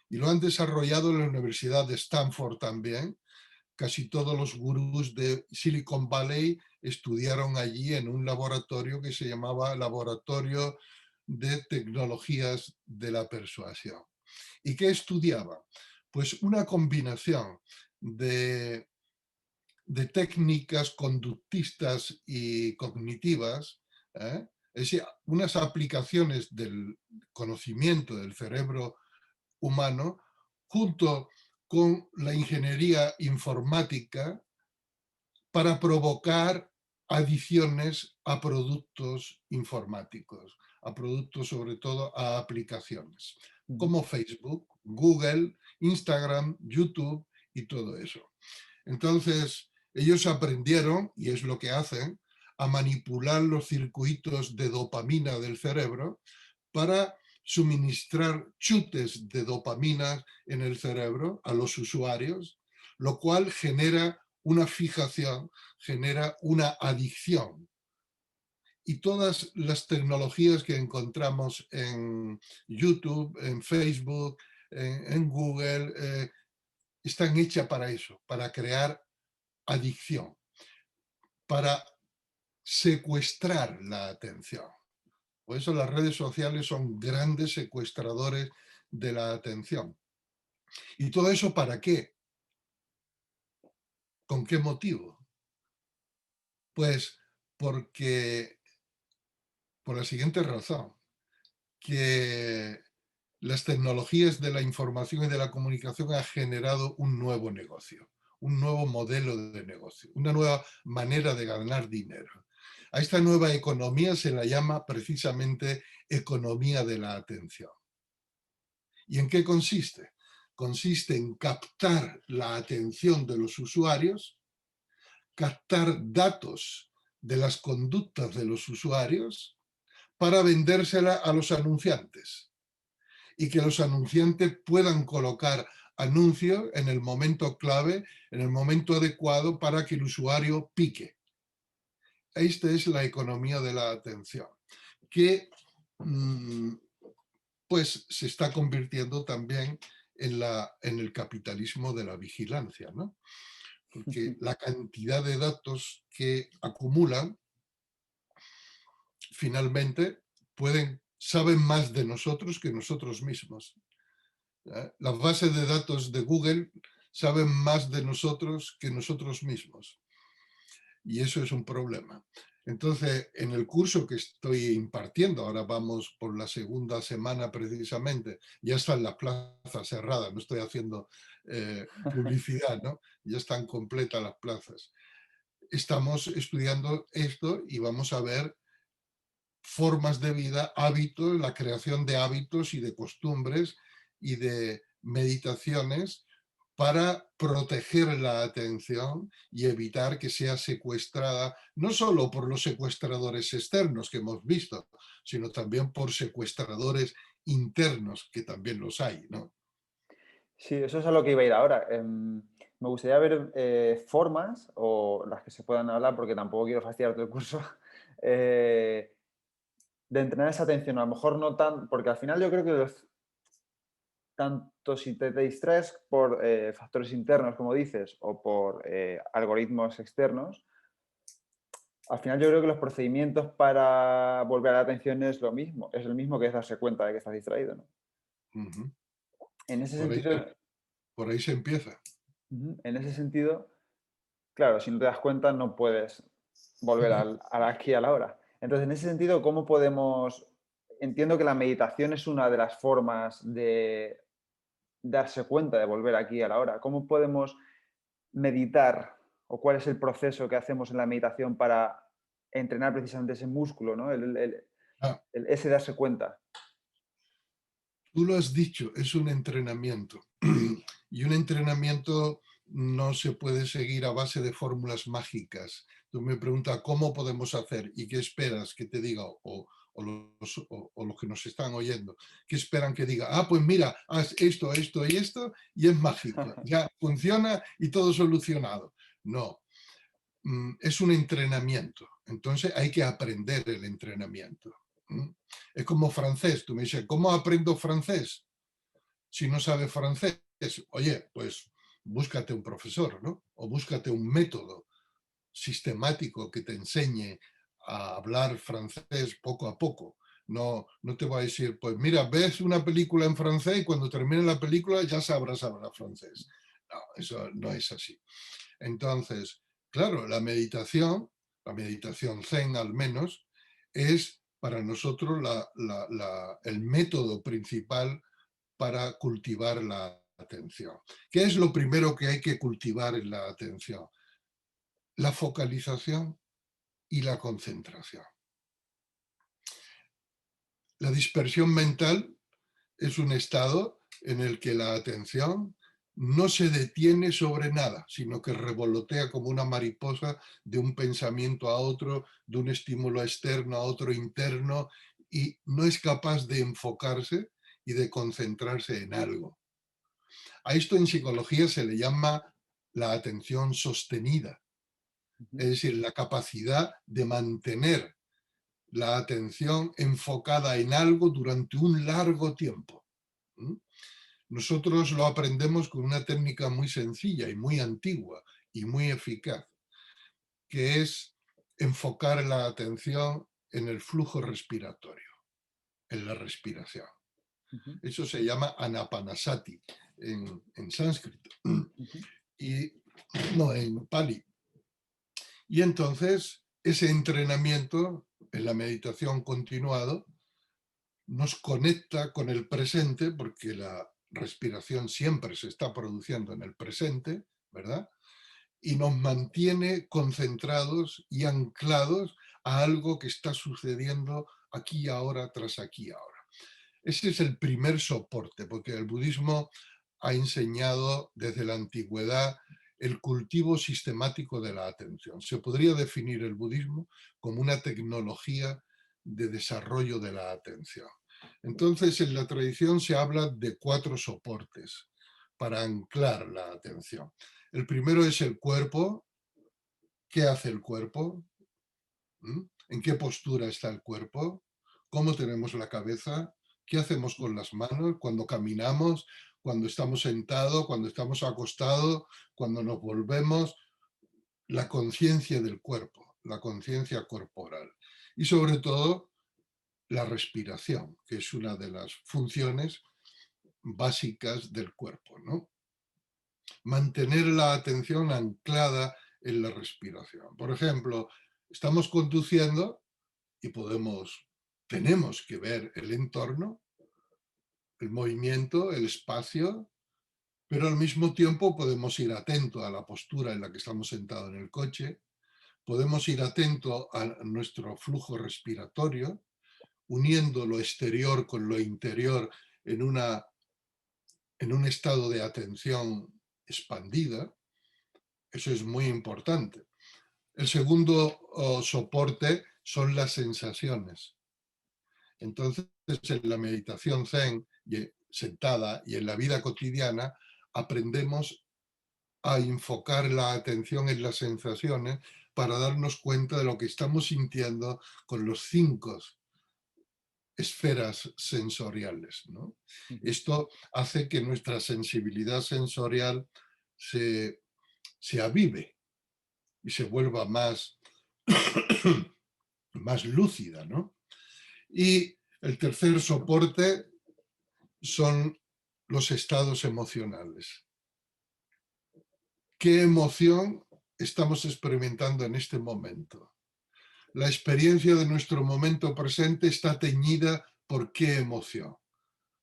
Y lo han desarrollado en la Universidad de Stanford también. Casi todos los gurús de Silicon Valley estudiaron allí en un laboratorio que se llamaba Laboratorio de Tecnologías de la Persuasión. ¿Y qué estudiaban? Pues una combinación de técnicas conductistas y cognitivas, es decir, unas aplicaciones del conocimiento del cerebro humano junto con la ingeniería informática para provocar adiciones a productos informáticos, a productos sobre todo a aplicaciones, como Facebook, Google, Instagram, YouTube y todo eso. Entonces, ellos aprendieron, y es lo que hacen, a manipular los circuitos de dopamina del cerebro para suministrar chutes de dopamina en el cerebro a los usuarios, lo cual genera una fijación, genera una adicción. Y todas las tecnologías que encontramos en YouTube, en Facebook, en Google, están hechas para eso, para crear adicción, para secuestrar la atención. Por eso las redes sociales son grandes secuestradores de la atención. ¿Y todo eso para qué? ¿Con qué motivo? Pues porque, por la siguiente razón, que las tecnologías de la información y de la comunicación han generado un nuevo negocio, un nuevo modelo de negocio, una nueva manera de ganar dinero. A esta nueva economía se la llama precisamente economía de la atención. ¿Y en qué consiste? Consiste en captar la atención de los usuarios, captar datos de las conductas de los usuarios para vendérsela a los anunciantes y que los anunciantes puedan colocar anuncios en el momento clave, en el momento adecuado para que el usuario pique. esta es la economía de la atención, que pues se está convirtiendo también en el capitalismo de la vigilancia, ¿no? Porque la cantidad de datos que acumulan finalmente saben más de nosotros que nosotros mismos. Las bases de datos de Google saben más de nosotros que nosotros mismos. Y eso es un problema. Entonces, en el curso que estoy impartiendo, ahora vamos por la segunda semana precisamente, ya están las plazas cerradas, no estoy haciendo publicidad, ¿no? Ya están completas las plazas. Estamos estudiando esto y vamos a ver formas de vida, hábitos, la creación de hábitos y de costumbres y de meditaciones para proteger la atención y evitar que sea secuestrada, no solo por los secuestradores externos que hemos visto, sino también por secuestradores internos, que también los hay, ¿no? Sí, eso es a lo que iba a ir ahora. Me gustaría ver formas, o las que se puedan hablar, porque tampoco quiero fastidiar todo el curso, eh, de entrenar esa atención. A lo mejor no tan, porque al final yo creo que tanto si te distraes por factores internos, como dices, o por algoritmos externos, al final yo creo que los procedimientos para volver a la atención es lo mismo, es el mismo que es darse cuenta de que estás distraído, ¿no? Ujú. En ese Por ahí, sentido, por ahí se empieza. ujú, en ese sentido, claro, si no te das cuenta no puedes volver al aquí y a la hora. Entonces, en ese sentido, ¿cómo podemos? Entiendo que la meditación es una de las formas de darse cuenta de volver aquí a la hora. ¿Cómo podemos meditar o cuál es el proceso que hacemos en la meditación para entrenar precisamente ese músculo, ¿no? Ah, Ese darse cuenta. tú lo has dicho, es un entrenamiento. Y un entrenamiento no se puede seguir a base de fórmulas mágicas. Tú me preguntas cómo podemos hacer y qué esperas que te diga, o los que nos están oyendo, qué esperan que diga. Ah, pues mira, haz esto, esto y esto, y es mágico. Ya funciona y todo solucionado. No, es un entrenamiento. Entonces hay que aprender el entrenamiento. Es como francés. Tú me dices, ¿cómo aprendo francés si no sabes francés? Oye, pues búscate un profesor, ¿no? O búscate un método sistemático que te enseñe a hablar francés poco a poco. No, no te voy a decir, pues mira, ves una película en francés y cuando termine la película ya sabrás hablar francés. No, eso no es así. Entonces, claro, la meditación zen al menos, es para nosotros el método principal para cultivar la atención. ¿Qué es lo primero que hay que cultivar en la atención? La focalización y la concentración. La dispersión mental es un estado en el que la atención no se detiene sobre nada, sino que revolotea como una mariposa de un pensamiento a otro, de un estímulo externo a otro interno, y no es capaz de enfocarse y de concentrarse en algo. A esto en psicología se le llama la atención sostenida, Ujú, es decir, la capacidad de mantener la atención enfocada en algo durante un largo tiempo. ¿Mm? Nosotros lo aprendemos con una técnica muy sencilla y muy antigua y muy eficaz, que es enfocar la atención en el flujo respiratorio, en la respiración. ujú, Eso se llama anapanasati en sánscrito ujú, y no en pali. Y entonces ese entrenamiento en la meditación continuado nos conecta con el presente, porque la respiración siempre se está produciendo en el presente, ¿verdad? Y nos mantiene concentrados y anclados a algo que está sucediendo aquí y ahora tras aquí y ahora. Ese es el primer soporte, porque el budismo ha enseñado desde la antigüedad el cultivo sistemático de la atención. Se podría definir el budismo como una tecnología de desarrollo de la atención. Entonces, en la tradición se habla de 4 soportes para anclar la atención. El primero es el cuerpo. ¿Qué hace el cuerpo? ¿Mm? ¿En qué postura está el cuerpo? ¿Cómo tenemos la cabeza? ¿Qué hacemos con las manos cuando caminamos, cuando estamos sentados, cuando estamos acostados, cuando nos volvemos? La conciencia del cuerpo, la conciencia corporal. Y sobre todo, la respiración, que es una de las funciones básicas del cuerpo, ¿no? Mantener la atención anclada en la respiración. Por ejemplo, estamos conduciendo y tenemos que ver el entorno, el movimiento, el espacio, pero al mismo tiempo podemos ir atento a la postura en la que estamos sentados en el coche, podemos ir atento a nuestro flujo respiratorio, uniendo lo exterior con lo interior en, en un estado de atención expandida. Eso es muy importante. El segundo soporte son las sensaciones. Entonces, en la meditación zen, sentada y en la vida cotidiana, aprendemos a enfocar la atención en las sensaciones para darnos cuenta de lo que estamos sintiendo con los 5 esferas sensoriales, ¿no? Ujú. Esto hace que nuestra sensibilidad sensorial se avive y se vuelva más, más lúcida, ¿no? Y el tercer soporte son los estados emocionales. ¿Qué emoción estamos experimentando en este momento? La experiencia de nuestro momento presente está teñida por qué emoción.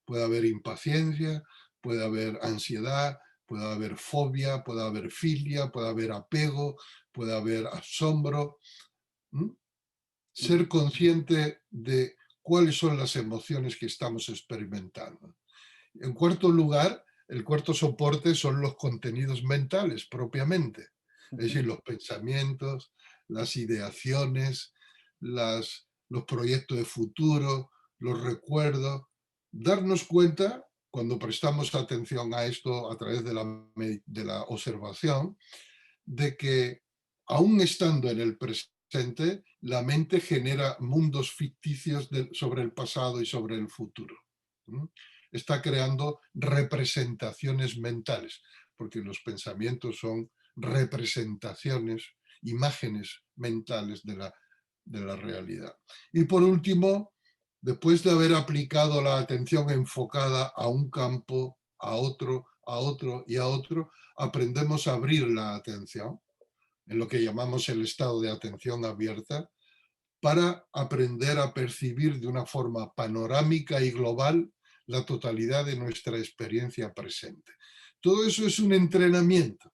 Puede haber impaciencia, puede haber ansiedad, puede haber fobia, puede haber filia, puede haber apego, puede haber asombro. ¿Mm? Ser consciente de cuáles son las emociones que estamos experimentando. En cuarto lugar, el cuarto soporte son los contenidos mentales propiamente, es decir, los pensamientos, las ideaciones, los proyectos de futuro, los recuerdos. Darnos cuenta, cuando prestamos atención a esto a través de la observación, de que aún estando en el presente, la mente genera mundos ficticios sobre el pasado y sobre el futuro. ¿Mm? Está creando representaciones mentales, porque los pensamientos son representaciones, imágenes mentales de la realidad. Y por último, después de haber aplicado la atención enfocada a un campo, a otro y a otro, aprendemos a abrir la atención en lo que llamamos el estado de atención abierta, para aprender a percibir de una forma panorámica y global la totalidad de nuestra experiencia presente. Todo eso es un entrenamiento.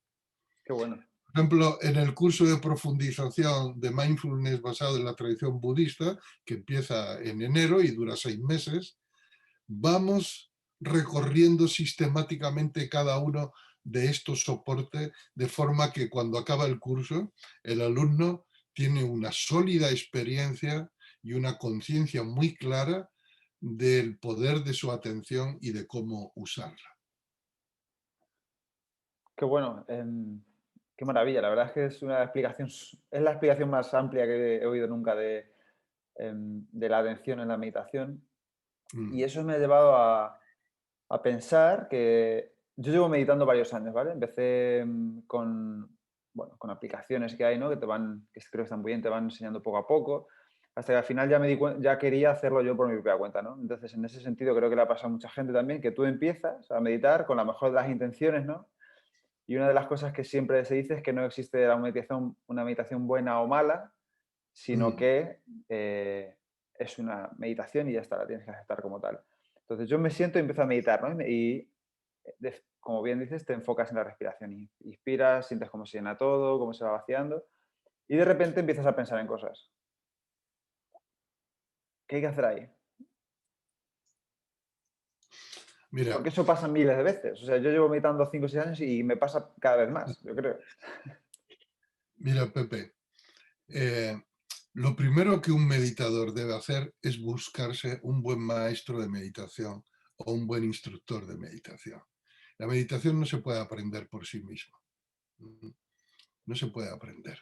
Qué bueno. Por ejemplo, en el curso de profundización de mindfulness basado en la tradición budista, que empieza en enero y dura 6 meses, vamos recorriendo sistemáticamente cada uno de estos soportes, de forma que cuando acaba el curso, el alumno tiene una sólida experiencia y una conciencia muy clara del poder de su atención y de cómo usarla. Qué bueno. Qué maravilla. La verdad es que es una explicación, es la explicación más amplia que he oído nunca de la atención en la meditación. Y Mm, eso me ha llevado a pensar que yo llevo meditando varios años, ¿vale? Empecé con, bueno, con aplicaciones que hay, ¿no? Que te van, que creo que están muy bien, te van enseñando poco a poco, hasta que al final ya me ya quería hacerlo yo por mi propia cuenta, ¿no? Entonces, en ese sentido, creo que le ha pasado a mucha gente también, que tú empiezas a meditar con la mejor de las intenciones, ¿no? Y una de las cosas que siempre se dice es que no existe una meditación buena o mala, sino mm. que es una meditación y ya está, la tienes que aceptar como tal. Entonces yo me siento y empiezo a meditar, ¿no? Como bien dices, te enfocas en la respiración y inspiras, sientes cómo se llena todo, cómo se va vaciando y de repente empiezas a pensar en cosas. ¿Qué hay que hacer ahí? Mira, Porque eso pasa miles de veces. O sea, yo llevo meditando 5 o 6 años y me pasa cada vez más, yo creo. mira, Pepe, eh, lo primero que un meditador debe hacer es buscarse un buen maestro de meditación o un buen instructor de meditación. La meditación no se puede aprender por sí misma. No se puede aprender.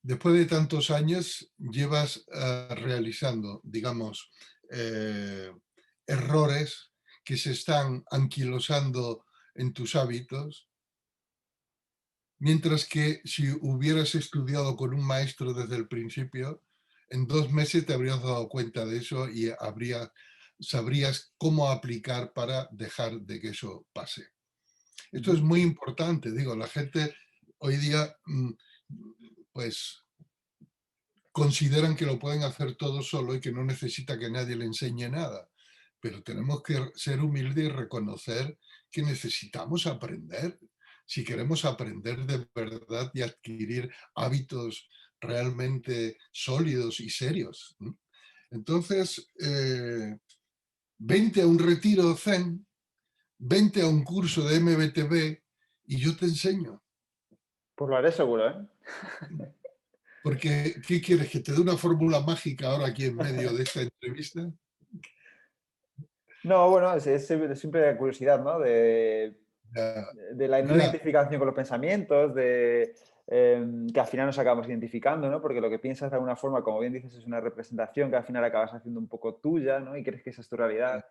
después de tantos años llevas realizando, digamos, eh, errores que se están anquilosando en tus hábitos, mientras que si hubieras estudiado con un maestro desde el principio, en 2 meses te habrías dado cuenta de eso y sabrías cómo aplicar para dejar de que eso pase. Esto es Ujú. muy importante, digo, la gente hoy día pues consideran que lo pueden hacer todo solo y que no necesita que nadie le enseñe nada. Pero tenemos que ser humildes y reconocer que necesitamos aprender. Si queremos aprender de verdad y adquirir hábitos realmente sólidos y serios. Entonces, vente a un retiro Zen, vente a un curso de MBTV y yo te enseño. Pues lo haré seguro, ¿eh? Porque, ¿qué quieres? ¿Que te dé una fórmula mágica ahora aquí en medio de esta entrevista? No, bueno, es siempre curiosidad, ¿no? Ya, De la no mira, identificación con los pensamientos, que al final nos acabamos identificando, ¿no? Porque lo que piensas de alguna forma, como bien dices, es una representación que al final acabas haciendo un poco tuya, ¿no? Y crees que esa es tu realidad.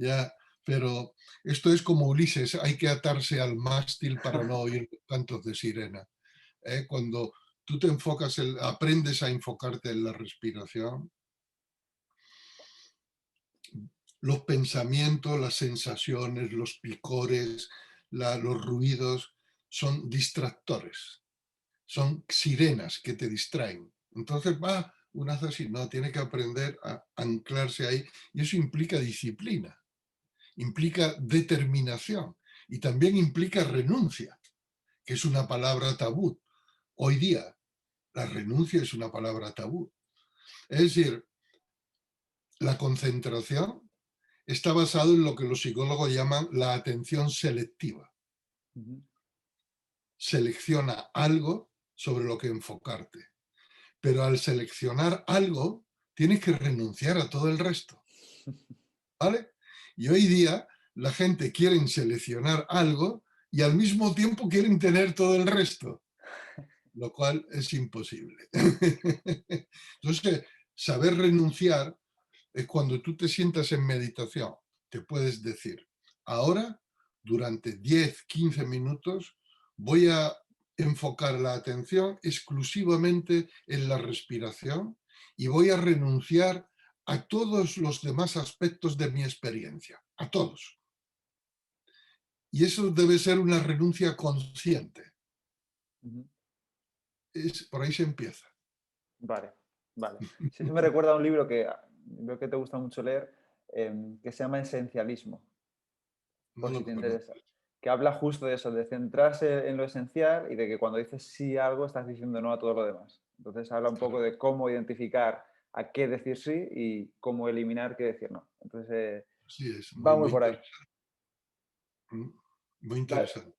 ya, pero esto es como Ulises, hay que atarse al mástil para no oír cantos de sirena. Cuando tú te enfocas, aprendes a enfocarte en la respiración, los pensamientos, las sensaciones, los picores, los ruidos son distractores, son sirenas que te distraen. Entonces va, uno hace así, no, tiene que aprender a anclarse ahí y eso implica disciplina, implica determinación y también implica renuncia, que es una palabra tabú. Hoy día la renuncia es una palabra tabú. Es decir, la concentración está basado en lo que los psicólogos llaman la atención selectiva. Ujú. Selecciona algo sobre lo que enfocarte. Pero al seleccionar algo, tienes que renunciar a todo el resto. ¿Vale? Y hoy día la gente quiere seleccionar algo y al mismo tiempo quieren tener todo el resto, lo cual es imposible. Entonces, saber renunciar es cuando tú te sientas en meditación, te puedes decir, ahora, durante 10, 15 minutos, voy a enfocar la atención exclusivamente en la respiración y voy a renunciar a todos los demás aspectos de mi experiencia, a todos. Y eso debe ser una renuncia consciente. Ujú. Por ahí se empieza. Vale, vale. Sí, eso me recuerda a un libro que veo que te gusta mucho leer, que se llama Esencialismo, No por lo si te conozco. interesa. Que habla justo de eso, de centrarse en lo esencial y de que cuando dices sí a algo estás diciendo no a todo lo demás. Entonces habla un poco Claro. de cómo identificar a qué decir sí y cómo eliminar qué decir no. Entonces Sí, es va muy, muy muy por ahí. interesante. Muy Vale, interesante.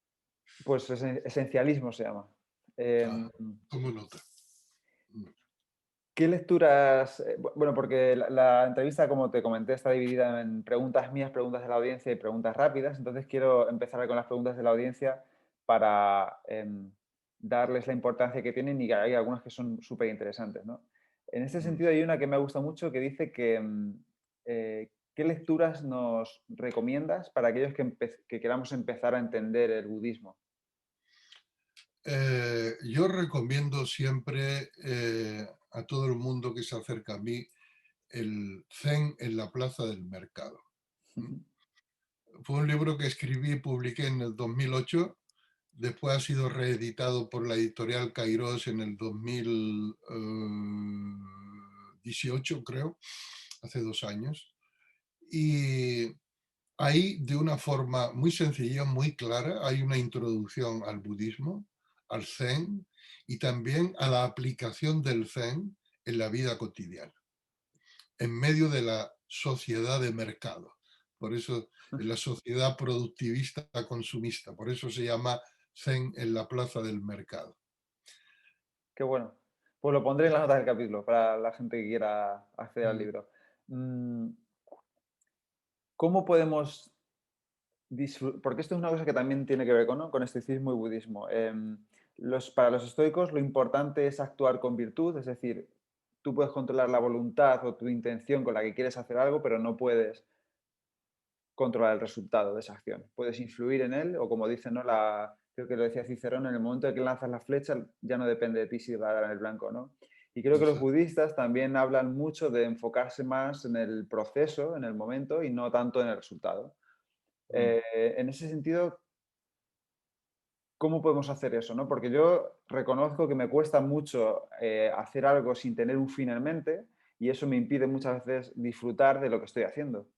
pues esencialismo se llama. Ah, Em, tomo nota. Mm. ¿Qué lecturas? Bueno, porque la entrevista, como te comenté, está dividida en preguntas mías, preguntas de la audiencia y preguntas rápidas. Entonces quiero empezar con las preguntas de la audiencia para darles la importancia que tienen y que hay algunas que son súper interesantes, ¿no? En este Mm. sentido hay una que me gusta mucho que dice que ¿qué lecturas nos recomiendas para aquellos que queramos empezar a entender el budismo? Yo recomiendo siempre a todo el mundo que se acerca a mí el Zen en la Plaza del Mercado. ¿Mm? Fue un libro que escribí y publiqué en el 2008. Después ha sido reeditado por la editorial Kairos en el 2018, creo, hace 2 años. Y ahí, de una forma muy sencilla, muy clara, hay una introducción al budismo, al zen y también a la aplicación del zen en la vida cotidiana, en medio de la sociedad de mercado. Por eso, en la sociedad productivista consumista, por eso se llama zen en la plaza del mercado. Qué bueno. Pues lo pondré en las notas del capítulo para la gente que quiera acceder al Mm. libro. ¿Cómo podemos porque esto es una cosa que también tiene que ver con, ¿no? Con estoicismo y budismo. Para los estoicos lo importante es actuar con virtud, es decir, tú puedes controlar la voluntad o tu intención con la que quieres hacer algo, pero no puedes controlar el resultado de esa acción. Puedes influir en él o como dicen, ¿no? Creo que lo decía Cicerón, en el momento en que lanzas la flecha ya no depende de ti si va a dar en el blanco o no. Y creo que los Exacto. budistas también hablan mucho de enfocarse más en el proceso, en el momento y no tanto en el resultado. Mm. En ese sentido, ¿cómo podemos hacer eso? ¿No? Porque yo reconozco que me cuesta mucho hacer algo sin tener un fin en mente y eso me impide muchas veces disfrutar de lo que estoy haciendo.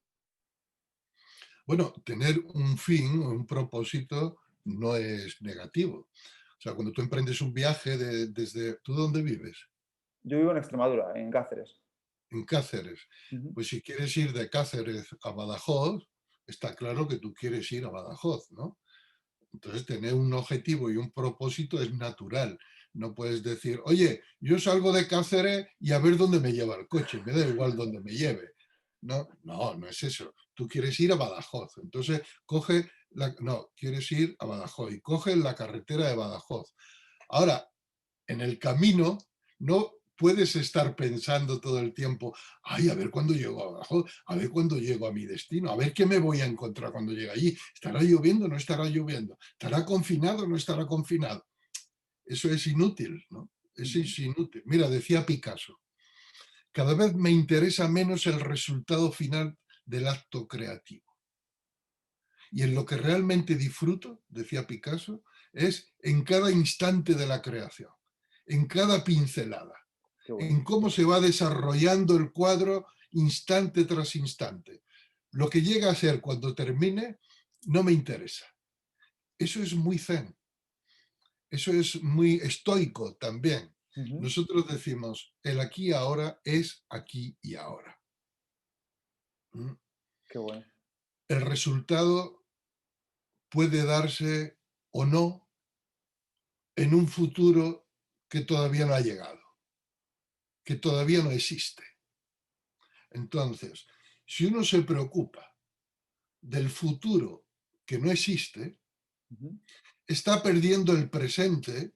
Bueno, tener un fin, un propósito, no es negativo. O sea, cuando tú emprendes un viaje desde... ¿Tú dónde vives? Yo vivo en Extremadura, en Cáceres. En Cáceres. Ujú, Pues si quieres ir de Cáceres a Badajoz, está claro que tú quieres ir a Badajoz, ¿no? Entonces, tener un objetivo y un propósito es natural. No puedes decir, oye, yo salgo de Cáceres y a ver dónde me lleva el coche, me da igual dónde me lleve. No, no, no es eso. Tú quieres ir a Badajoz. Entonces, no, quieres ir a Badajoz y coge la carretera de Badajoz. Ahora, en el camino no puedes estar pensando todo el tiempo, ay, a ver cuándo llego abajo, a ver cuándo llego a mi destino, a ver qué me voy a encontrar cuando llegue allí. ¿Estará lloviendo o no estará lloviendo? ¿Estará confinado o no estará confinado? Eso es inútil, ¿no? Eso ujú, es inútil. Mira, decía Picasso, cada vez me interesa menos el resultado final del acto creativo. Y en lo que realmente disfruto, decía Picasso, es en cada instante de la creación, en cada pincelada, qué bueno. en cómo se va desarrollando el cuadro instante tras instante. Lo que llega a ser cuando termine no me interesa. Eso es muy zen, eso es muy estoico también. Ujú, Nosotros decimos, el aquí y ahora es aquí y ahora. ¿Mm? qué bueno. El resultado puede darse o no en un futuro que todavía no ha llegado, que todavía no existe. Entonces, si uno se preocupa del futuro que no existe, Ujú, está perdiendo el presente,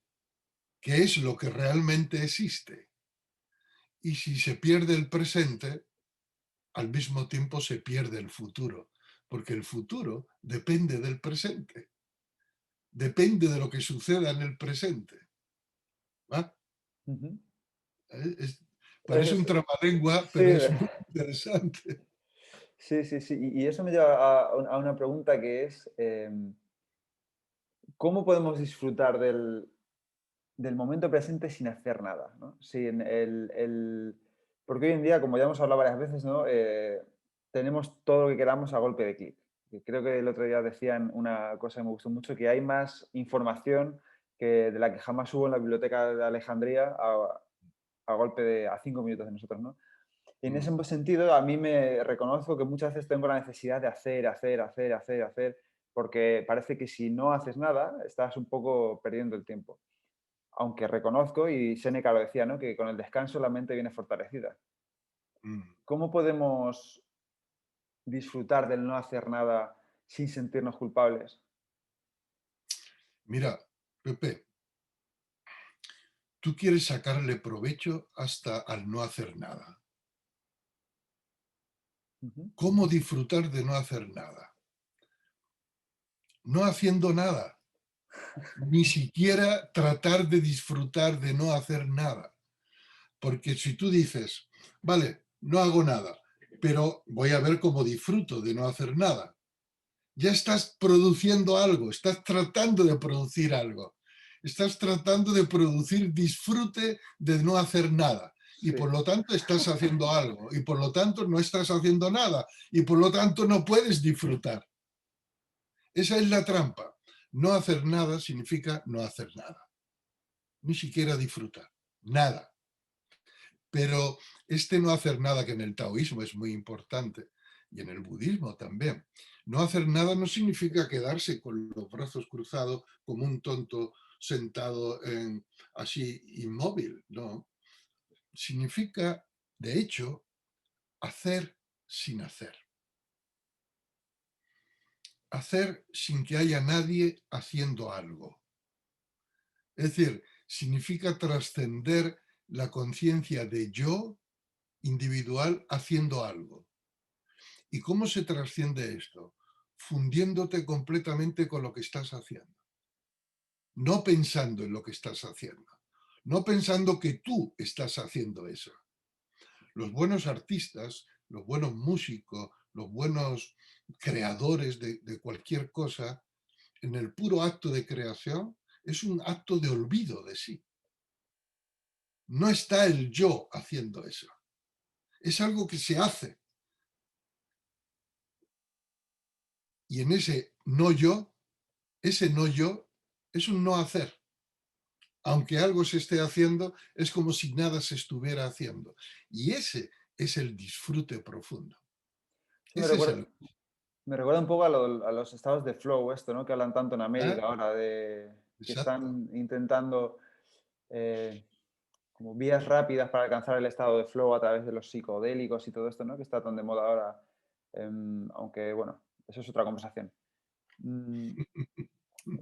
que es lo que realmente existe. Y si se pierde el presente, al mismo tiempo se pierde el futuro, porque el futuro depende del presente, depende de lo que suceda en el presente. ¿Va? ujú. Es- Parece un Es- trabalengua, sí, pero es muy interesante. sí, sí, sí. Y eso me lleva a una pregunta que es, ¿cómo podemos disfrutar del momento presente sin hacer nada? ¿No? Sin porque hoy en día, como ya hemos hablado varias veces, ¿no? Tenemos todo lo que queramos a golpe de clic. Y creo que el otro día decían una cosa que me gustó mucho, que hay más información de la que jamás hubo en la biblioteca de Alejandría a golpe a 5 minutos de nosotros, ¿no? Y en ese Mm. sentido, a mí me reconozco que muchas veces tengo la necesidad de hacer, hacer, hacer, hacer, hacer, porque parece que si no haces nada, estás un poco perdiendo el tiempo. Aunque reconozco, y Séneca lo decía, ¿no? Que con el descanso la mente viene fortalecida. Mm. ¿Cómo podemos disfrutar del no hacer nada sin sentirnos culpables? Mira, Pepe, tú quieres sacarle provecho hasta al no hacer nada. Ujú, ¿Cómo disfrutar de no hacer nada? No haciendo nada, ni siquiera tratar de disfrutar de no hacer nada. Porque si tú dices, vale, no hago nada, pero voy a ver cómo disfruto de no hacer nada, ya estás produciendo algo, estás tratando de producir algo, estás tratando de producir disfrute de no hacer nada. Y sí. por lo tanto estás haciendo algo, y por lo tanto no estás haciendo nada, y por lo tanto no puedes disfrutar. Esa es la trampa. No hacer nada significa no hacer nada, ni siquiera disfrutar, nada. Pero este no hacer nada, que en el taoísmo es muy importante y en el budismo también, no hacer nada no significa quedarse con los brazos cruzados como un tonto sentado así inmóvil, no. Significa, de hecho, hacer sin hacer. Hacer sin que haya nadie haciendo algo. Es decir, significa trascender la conciencia de yo individual haciendo algo. ¿Y cómo se trasciende esto? Fundiéndote completamente con lo que estás haciendo. No pensando en lo que estás haciendo. No pensando que tú estás haciendo eso. Los buenos artistas, los buenos músicos, los buenos creadores de cualquier cosa, en el puro acto de creación, es un acto de olvido de sí. No está el yo haciendo eso. Es algo que se hace. Y en ese no yo es un no hacer. Aunque algo se esté haciendo, es como si nada se estuviera haciendo. Y ese es el disfrute profundo. Sí, Ese es el... me recuerda un poco a los estados de flow, esto, ¿no? Que hablan tanto en ¿Ah? América ahora, de que Exacto. están intentando eh, como vías rápidas para alcanzar el estado de flow a través de los psicodélicos y todo esto, ¿no? Que está tan de moda ahora. Aunque, bueno, eso es otra conversación. Mm,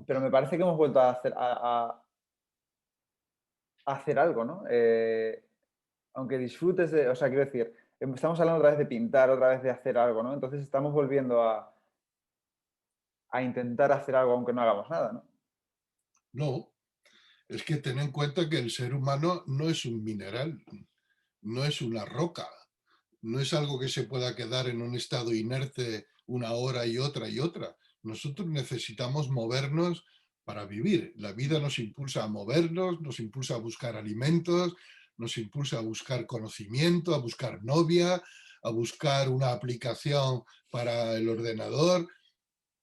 pero me parece que hemos vuelto a a hacer algo, ¿no? Aunque disfrutes de, o sea, quiero decir, estamos hablando otra vez de pintar, otra vez de hacer algo, ¿no? Entonces estamos volviendo a intentar hacer algo aunque no hagamos nada, ¿no? No, es que ten en cuenta que el ser humano no es un mineral, no es una roca, no es algo que se pueda quedar en un estado inerte una hora y otra y otra. Nosotros necesitamos movernos para vivir. La vida nos impulsa a movernos, nos impulsa a buscar alimentos, nos impulsa a buscar conocimiento, a buscar novia, a buscar una aplicación para el ordenador.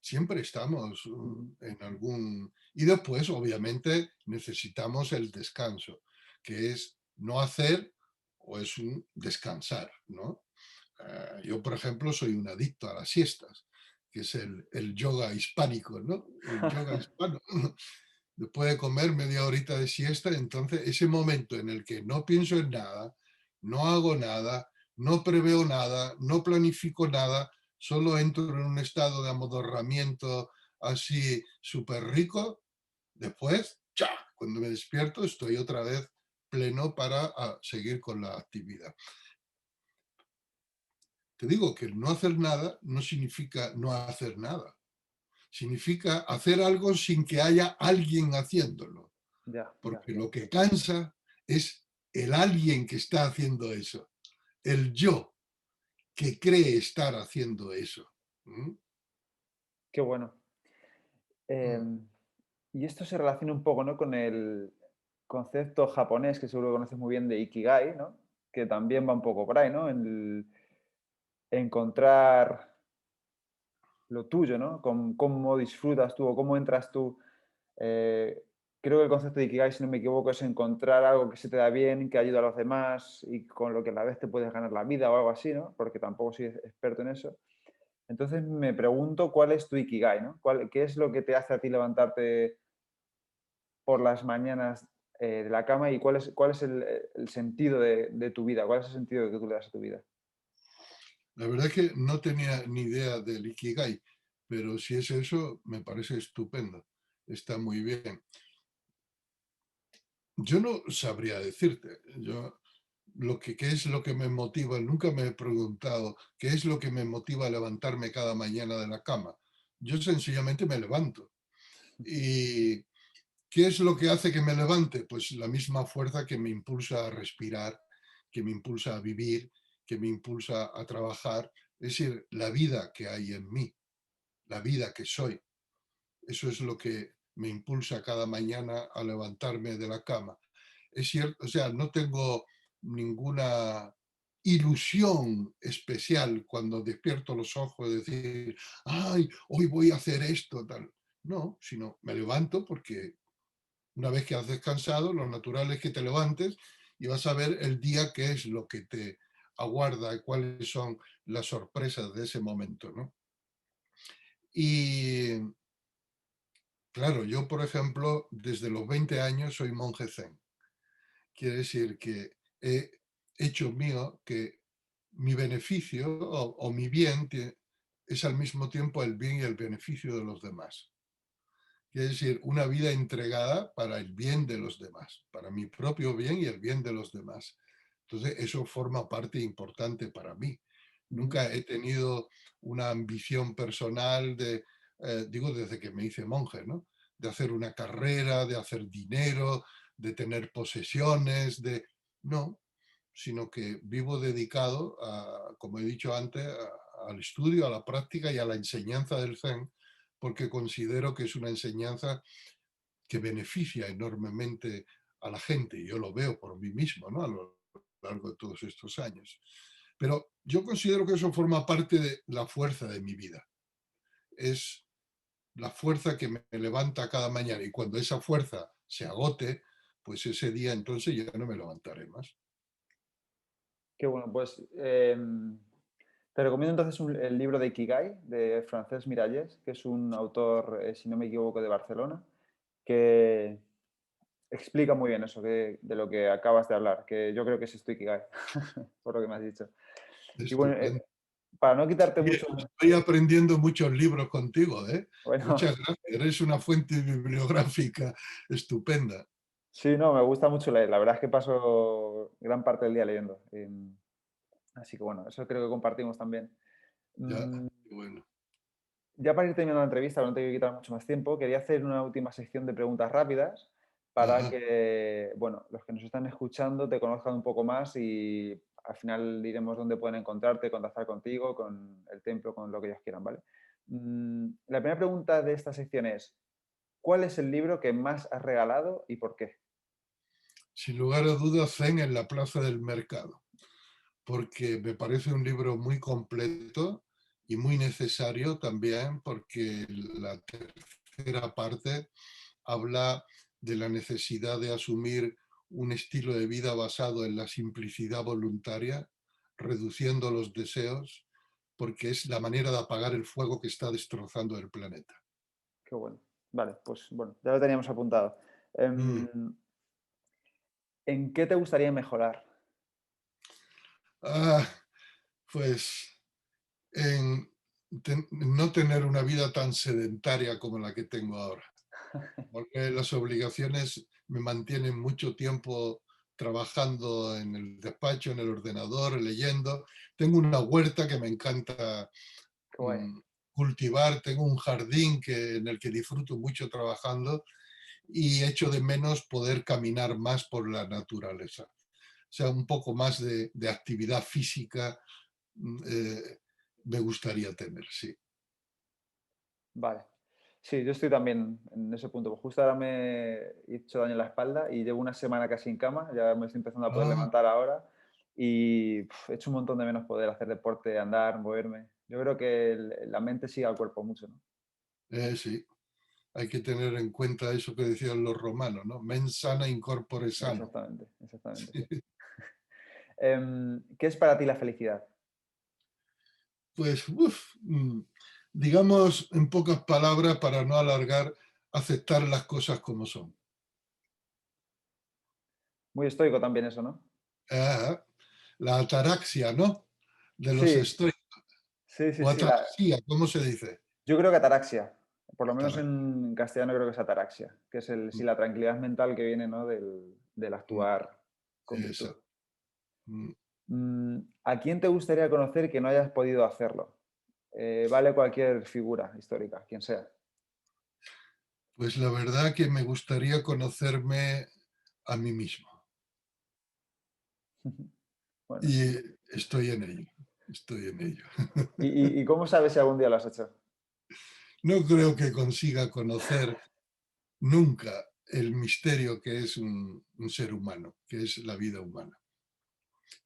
Siempre estamos Ujú. en algún... Y después, obviamente, necesitamos el descanso, que es no hacer o es un descansar, ¿no? Yo, por ejemplo, soy un adicto a las siestas, que es el yoga hispánico, ¿no? El yoga hispano. Después de comer media horita de siesta, entonces ese momento en el que no pienso en nada, no hago nada, no preveo nada, no planifico nada, solo entro en un estado de amodorramiento así súper rico, después, ¡cha! Cuando me despierto estoy otra vez pleno para seguir con la actividad. Te digo que el no hacer nada no significa no hacer nada, significa hacer algo sin que haya alguien haciéndolo, Ya, ya, porque ya. lo que cansa es el alguien que está haciendo eso, el yo que cree estar haciendo eso. ¿Mm? Qué bueno. Mm. Em, y esto se relaciona un poco, ¿no? Con el concepto japonés que seguro que conoces muy bien de Ikigai, ¿no? Que también va un poco por ahí, ¿no? En encontrar lo tuyo, ¿no? Con cómo disfrutas tú o cómo entras tú. Eh, creo que el concepto de Ikigai, si no me equivoco, es encontrar algo que se te da bien, que ayuda a los demás y con lo que a la vez te puedes ganar la vida o algo así, ¿no? Porque tampoco soy experto en eso. Entonces me pregunto cuál es tu Ikigai, ¿no? ¿Qué es lo que te hace a ti levantarte por las mañanas de la cama y cuál es el sentido de tu vida? ¿Cuál es el sentido que tú le das a tu vida? La verdad es que no tenía ni idea del Ikigai, pero si es eso, me parece estupendo. Está muy bien. Yo no sabría decirte. Yo, ¿qué es lo que me motiva? Nunca me he preguntado qué es lo que me motiva a levantarme cada mañana de la cama. Yo sencillamente me levanto. ¿Y qué es lo que hace que me levante? Pues la misma fuerza que me impulsa a respirar, que me impulsa a vivir, que me impulsa a trabajar. Es decir, la vida que hay en mí, la vida que soy. Eso es lo que me impulsa cada mañana a levantarme de la cama. Es cierto, o sea, no tengo ninguna ilusión especial cuando despierto los ojos de decir, ay, hoy voy a hacer esto, tal. No, sino me levanto porque una vez que has descansado, lo natural es que te levantes y vas a ver el día qué es lo que te aguarda, cuáles son las sorpresas de ese momento, ¿no? Y claro, yo, por ejemplo, desde los 20 años soy monje zen. Quiere decir que he hecho mío que mi beneficio o mi bien es al mismo tiempo el bien y el beneficio de los demás. Quiere decir, una vida entregada para el bien de los demás, para mi propio bien y el bien de los demás. Entonces, eso forma parte importante para mí. Ujú. Nunca he tenido una ambición personal de, digo, desde que me hice monje, ¿no? De hacer una carrera, de hacer dinero, de tener posesiones, de... No, sino que vivo dedicado, a, como he dicho antes, al estudio, a la práctica y a la enseñanza del Zen, porque considero que es una enseñanza que beneficia enormemente a la gente. Yo lo veo por mí mismo, ¿no? A lo largo de todos estos años. Pero yo considero que eso forma parte de la fuerza de mi vida. Es la fuerza que me levanta cada mañana, y cuando esa fuerza se agote, pues ese día entonces ya no me levantaré más. Qué bueno, pues te recomiendo entonces el libro de Ikigai de Francesc Miralles, que es un autor, si no me equivoco, de Barcelona, que explica muy bien eso de lo que acabas de hablar, que yo creo que es esto Ikigai, por lo que me has dicho. Y bueno, Estupendo. para no quitarte Oye, mucho, estoy aprendiendo muchos libros contigo, ¿eh? bueno, Muchas gracias. Eres una fuente bibliográfica estupenda. sí, no, me gusta mucho leer, la verdad es que paso gran parte del día leyendo. Así que bueno, eso creo que compartimos también. Ya, Mm, qué bueno. Ya para ir terminando la entrevista, no te quiero quitar mucho más tiempo, quería hacer una última sección de preguntas rápidas para Ajá. que, bueno, los que nos están escuchando te conozcan un poco más y al final diremos dónde pueden encontrarte, contactar contigo, con el templo, con lo que ellos quieran, ¿vale? La primera pregunta de esta sección es, ¿cuál es el libro que más has regalado y por qué? Sin lugar a dudas, Zen en la Plaza del Mercado, porque me parece un libro muy completo y muy necesario también, porque la tercera parte habla de la necesidad de asumir un estilo de vida basado en la simplicidad voluntaria, reduciendo los deseos, porque es la manera de apagar el fuego que está destrozando el planeta. Qué bueno. Vale, pues bueno, ya lo teníamos apuntado. Mm. Em, ¿En qué te gustaría mejorar? Ah, pues en no tener una vida tan sedentaria como la que tengo ahora, porque las obligaciones me mantienen mucho tiempo trabajando en el despacho, en el ordenador, leyendo. Tengo una huerta que me encanta Qué guay. mm, cultivar, tengo un jardín en el que disfruto mucho trabajando y echo de menos poder caminar más por la naturaleza. O sea, un poco más de actividad física me gustaría tener, sí. Vale. Sí, yo estoy también en ese punto. Pues justo ahora me he hecho daño en la espalda y llevo una semana casi en cama, ya me estoy empezando a poder Ah, levantar ahora y he hecho un montón de menos poder hacer deporte, andar, moverme. Yo creo que la mente sigue al cuerpo mucho, ¿no? sí, hay que tener en cuenta eso que decían los romanos, ¿no? Mens sana in corpore sano. Exactamente, exactamente, sí. ¿Qué es para ti la felicidad? Pues, digamos en pocas palabras, para no alargar, aceptar las cosas como son. Muy estoico también eso, ¿no? Ah, la ataraxia, ¿no? De los Sí, estoicos. sí, sí, O sí. ataraxia, ¿cómo se dice? Yo creo que ataraxia. Por lo menos Ataraxia. en castellano creo que es ataraxia, que es sí, Mm, la tranquilidad mental que viene, ¿no? del mm, actuar con virtud. Exacto. Mm. ¿A quién te gustaría conocer que no hayas podido hacerlo? Vale cualquier figura histórica, quien sea. Pues la verdad que me gustaría conocerme a mí mismo. Bueno, Y estoy en ello, estoy en ello. ¿y cómo sabes si algún día lo has hecho? No creo que consiga conocer nunca el misterio que es un ser humano, que es la vida humana.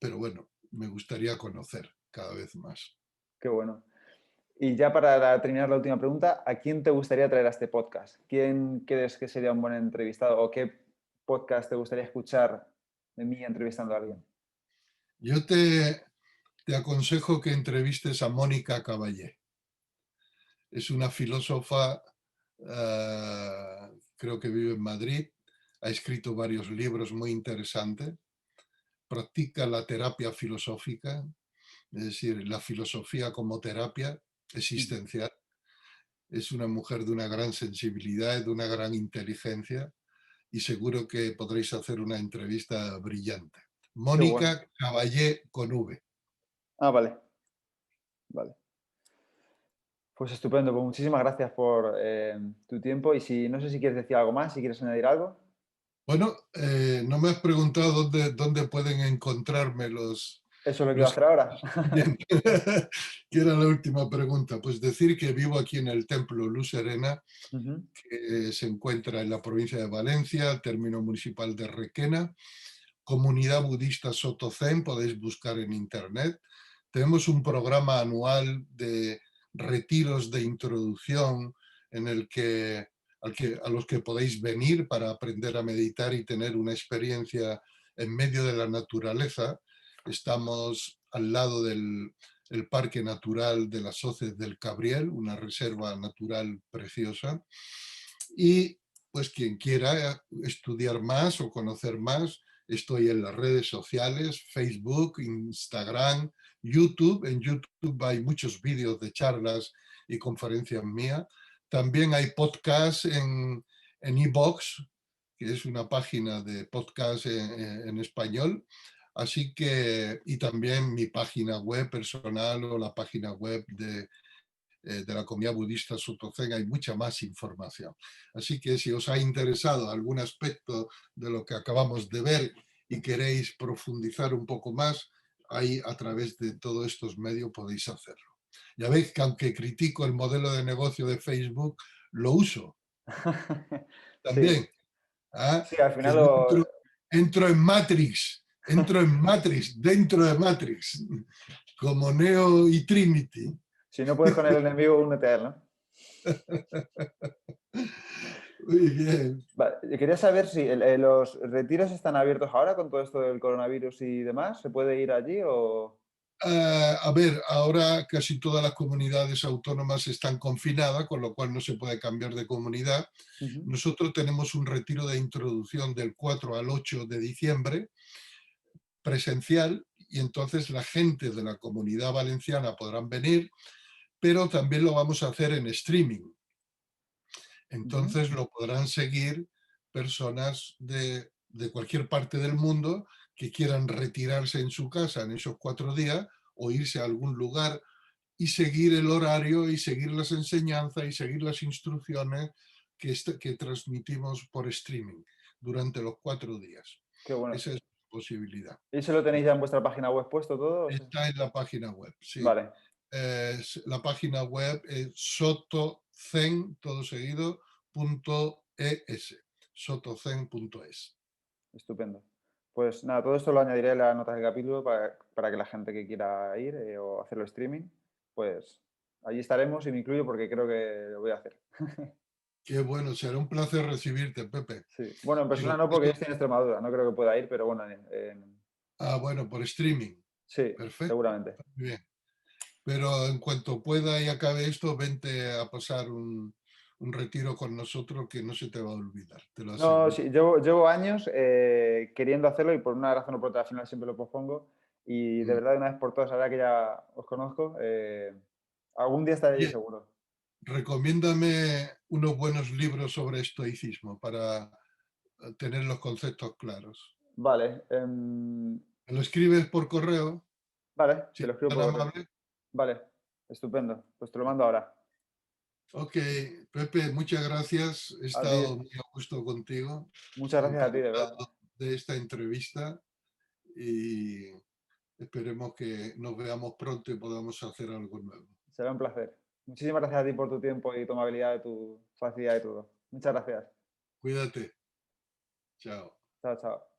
Pero bueno, me gustaría conocer cada vez más. Qué bueno. Y ya para terminar la última pregunta, ¿a quién te gustaría traer a este podcast? ¿Quién crees que sería un buen entrevistado o qué podcast te gustaría escuchar de mí entrevistando a alguien? Yo te aconsejo que entrevistes a Mónica Caballé. Es una filósofa, creo que vive en Madrid, ha escrito varios libros muy interesantes, practica la terapia filosófica, es decir, la filosofía como terapia Ujú. existencial, es una mujer de una gran sensibilidad, de una gran inteligencia y seguro que podréis hacer una entrevista brillante. Qué bueno. Mónica Caballé con V. Ah, vale, vale. Pues estupendo, pues muchísimas gracias por tu tiempo y si no sé si quieres decir algo más, si quieres añadir algo. Bueno, no me has preguntado dónde pueden encontrarme Eso es lo que iba a los hacer ahora. que era la última pregunta. Pues decir que vivo aquí en el Templo Luz Serena, Ujú. que se encuentra en la provincia de Valencia, término municipal de Requena, comunidad budista Soto Zen, podéis buscar en internet. Tenemos un programa anual de retiros de introducción en el que, a los que podéis venir para aprender a meditar y tener una experiencia en medio de la naturaleza. Estamos al lado del Parque Natural de las Hoces del Cabriel, una reserva natural preciosa. Y pues quien quiera estudiar más o conocer más, estoy en las redes sociales, Facebook, Instagram, YouTube. En YouTube hay muchos vídeos de charlas y conferencias mías. También hay podcasts en iVoox, que es una página de podcast en español. Así que, y también mi página web personal o la página web de la comunidad budista Soto Zen hay mucha más información. Así que si os ha interesado algún aspecto de lo que acabamos de ver y queréis profundizar un poco más, ahí a través de todos estos medios podéis hacerlo. Ya veis que aunque critico el modelo de negocio de Facebook, lo uso Sí, también. ¿Ah? sí, al Que final yo entro entro en Matrix, dentro de Matrix, como Neo y Trinity. si no puedes con el enemigo, únete a él, ¿no? Muy bien. Vale, yo quería saber si los retiros están abiertos ahora con todo esto del coronavirus y demás. ¿Se puede ir allí o...? A ver, ahora casi todas las comunidades autónomas están confinadas, con lo cual no se puede cambiar de comunidad. Ujú. Nosotros tenemos un retiro de introducción del 4 al 8 de diciembre, presencial, y entonces la gente de la comunidad valenciana podrán venir, pero también lo vamos a hacer en streaming. Ujú. Entonces lo podrán seguir personas de cualquier parte del mundo que quieran retirarse en su casa en esos 4 días o irse a algún lugar y seguir el horario y seguir las enseñanzas y seguir las instrucciones que transmitimos por streaming durante los 4 días. Qué bueno. Esa es la posibilidad. ¿Y eso lo tenéis ya en vuestra página web puesto todo? Está en la página web, sí. Vale, La página web es sotozen, todo seguido, .es, sotozen.es. estupendo. Pues nada, todo esto lo añadiré en las notas del capítulo para que la gente que quiera ir o hacerlo streaming, pues allí estaremos y me incluyo porque creo que lo voy a hacer. Qué bueno, será un placer recibirte, Pepe. Sí. Bueno, en Y lo persona no porque yo digo- estoy en Extremadura, no creo que pueda ir, pero bueno, bueno, por streaming. sí, Perfecto, seguramente. muy bien. Pero en cuanto pueda y acabe esto, vente a pasar un retiro con nosotros que no se te va a olvidar, te lo No, aseguro. sí, llevo años queriendo hacerlo y por una razón o por otra al final siempre lo pospongo. Y de Mm. verdad, una vez por todas, ahora que ya os conozco, algún día estaré allí Oye, seguro. recomiéndame unos buenos libros sobre estoicismo para tener los conceptos claros. Vale, ¿Me lo escribes por correo? vale, Si te lo eres escribo tan por correo. amable. Vale, estupendo. Pues te lo mando ahora. Ok, Pepe, muchas gracias. He A ti, estado muy a gusto contigo, muchas gracias a ti, de verdad. encantado de esta entrevista y esperemos que nos veamos pronto y podamos hacer algo nuevo. Será un placer. Muchísimas gracias a ti por tu tiempo y tu amabilidad, tu facilidad y todo. Muchas gracias. Cuídate. Chao. Chao, chao.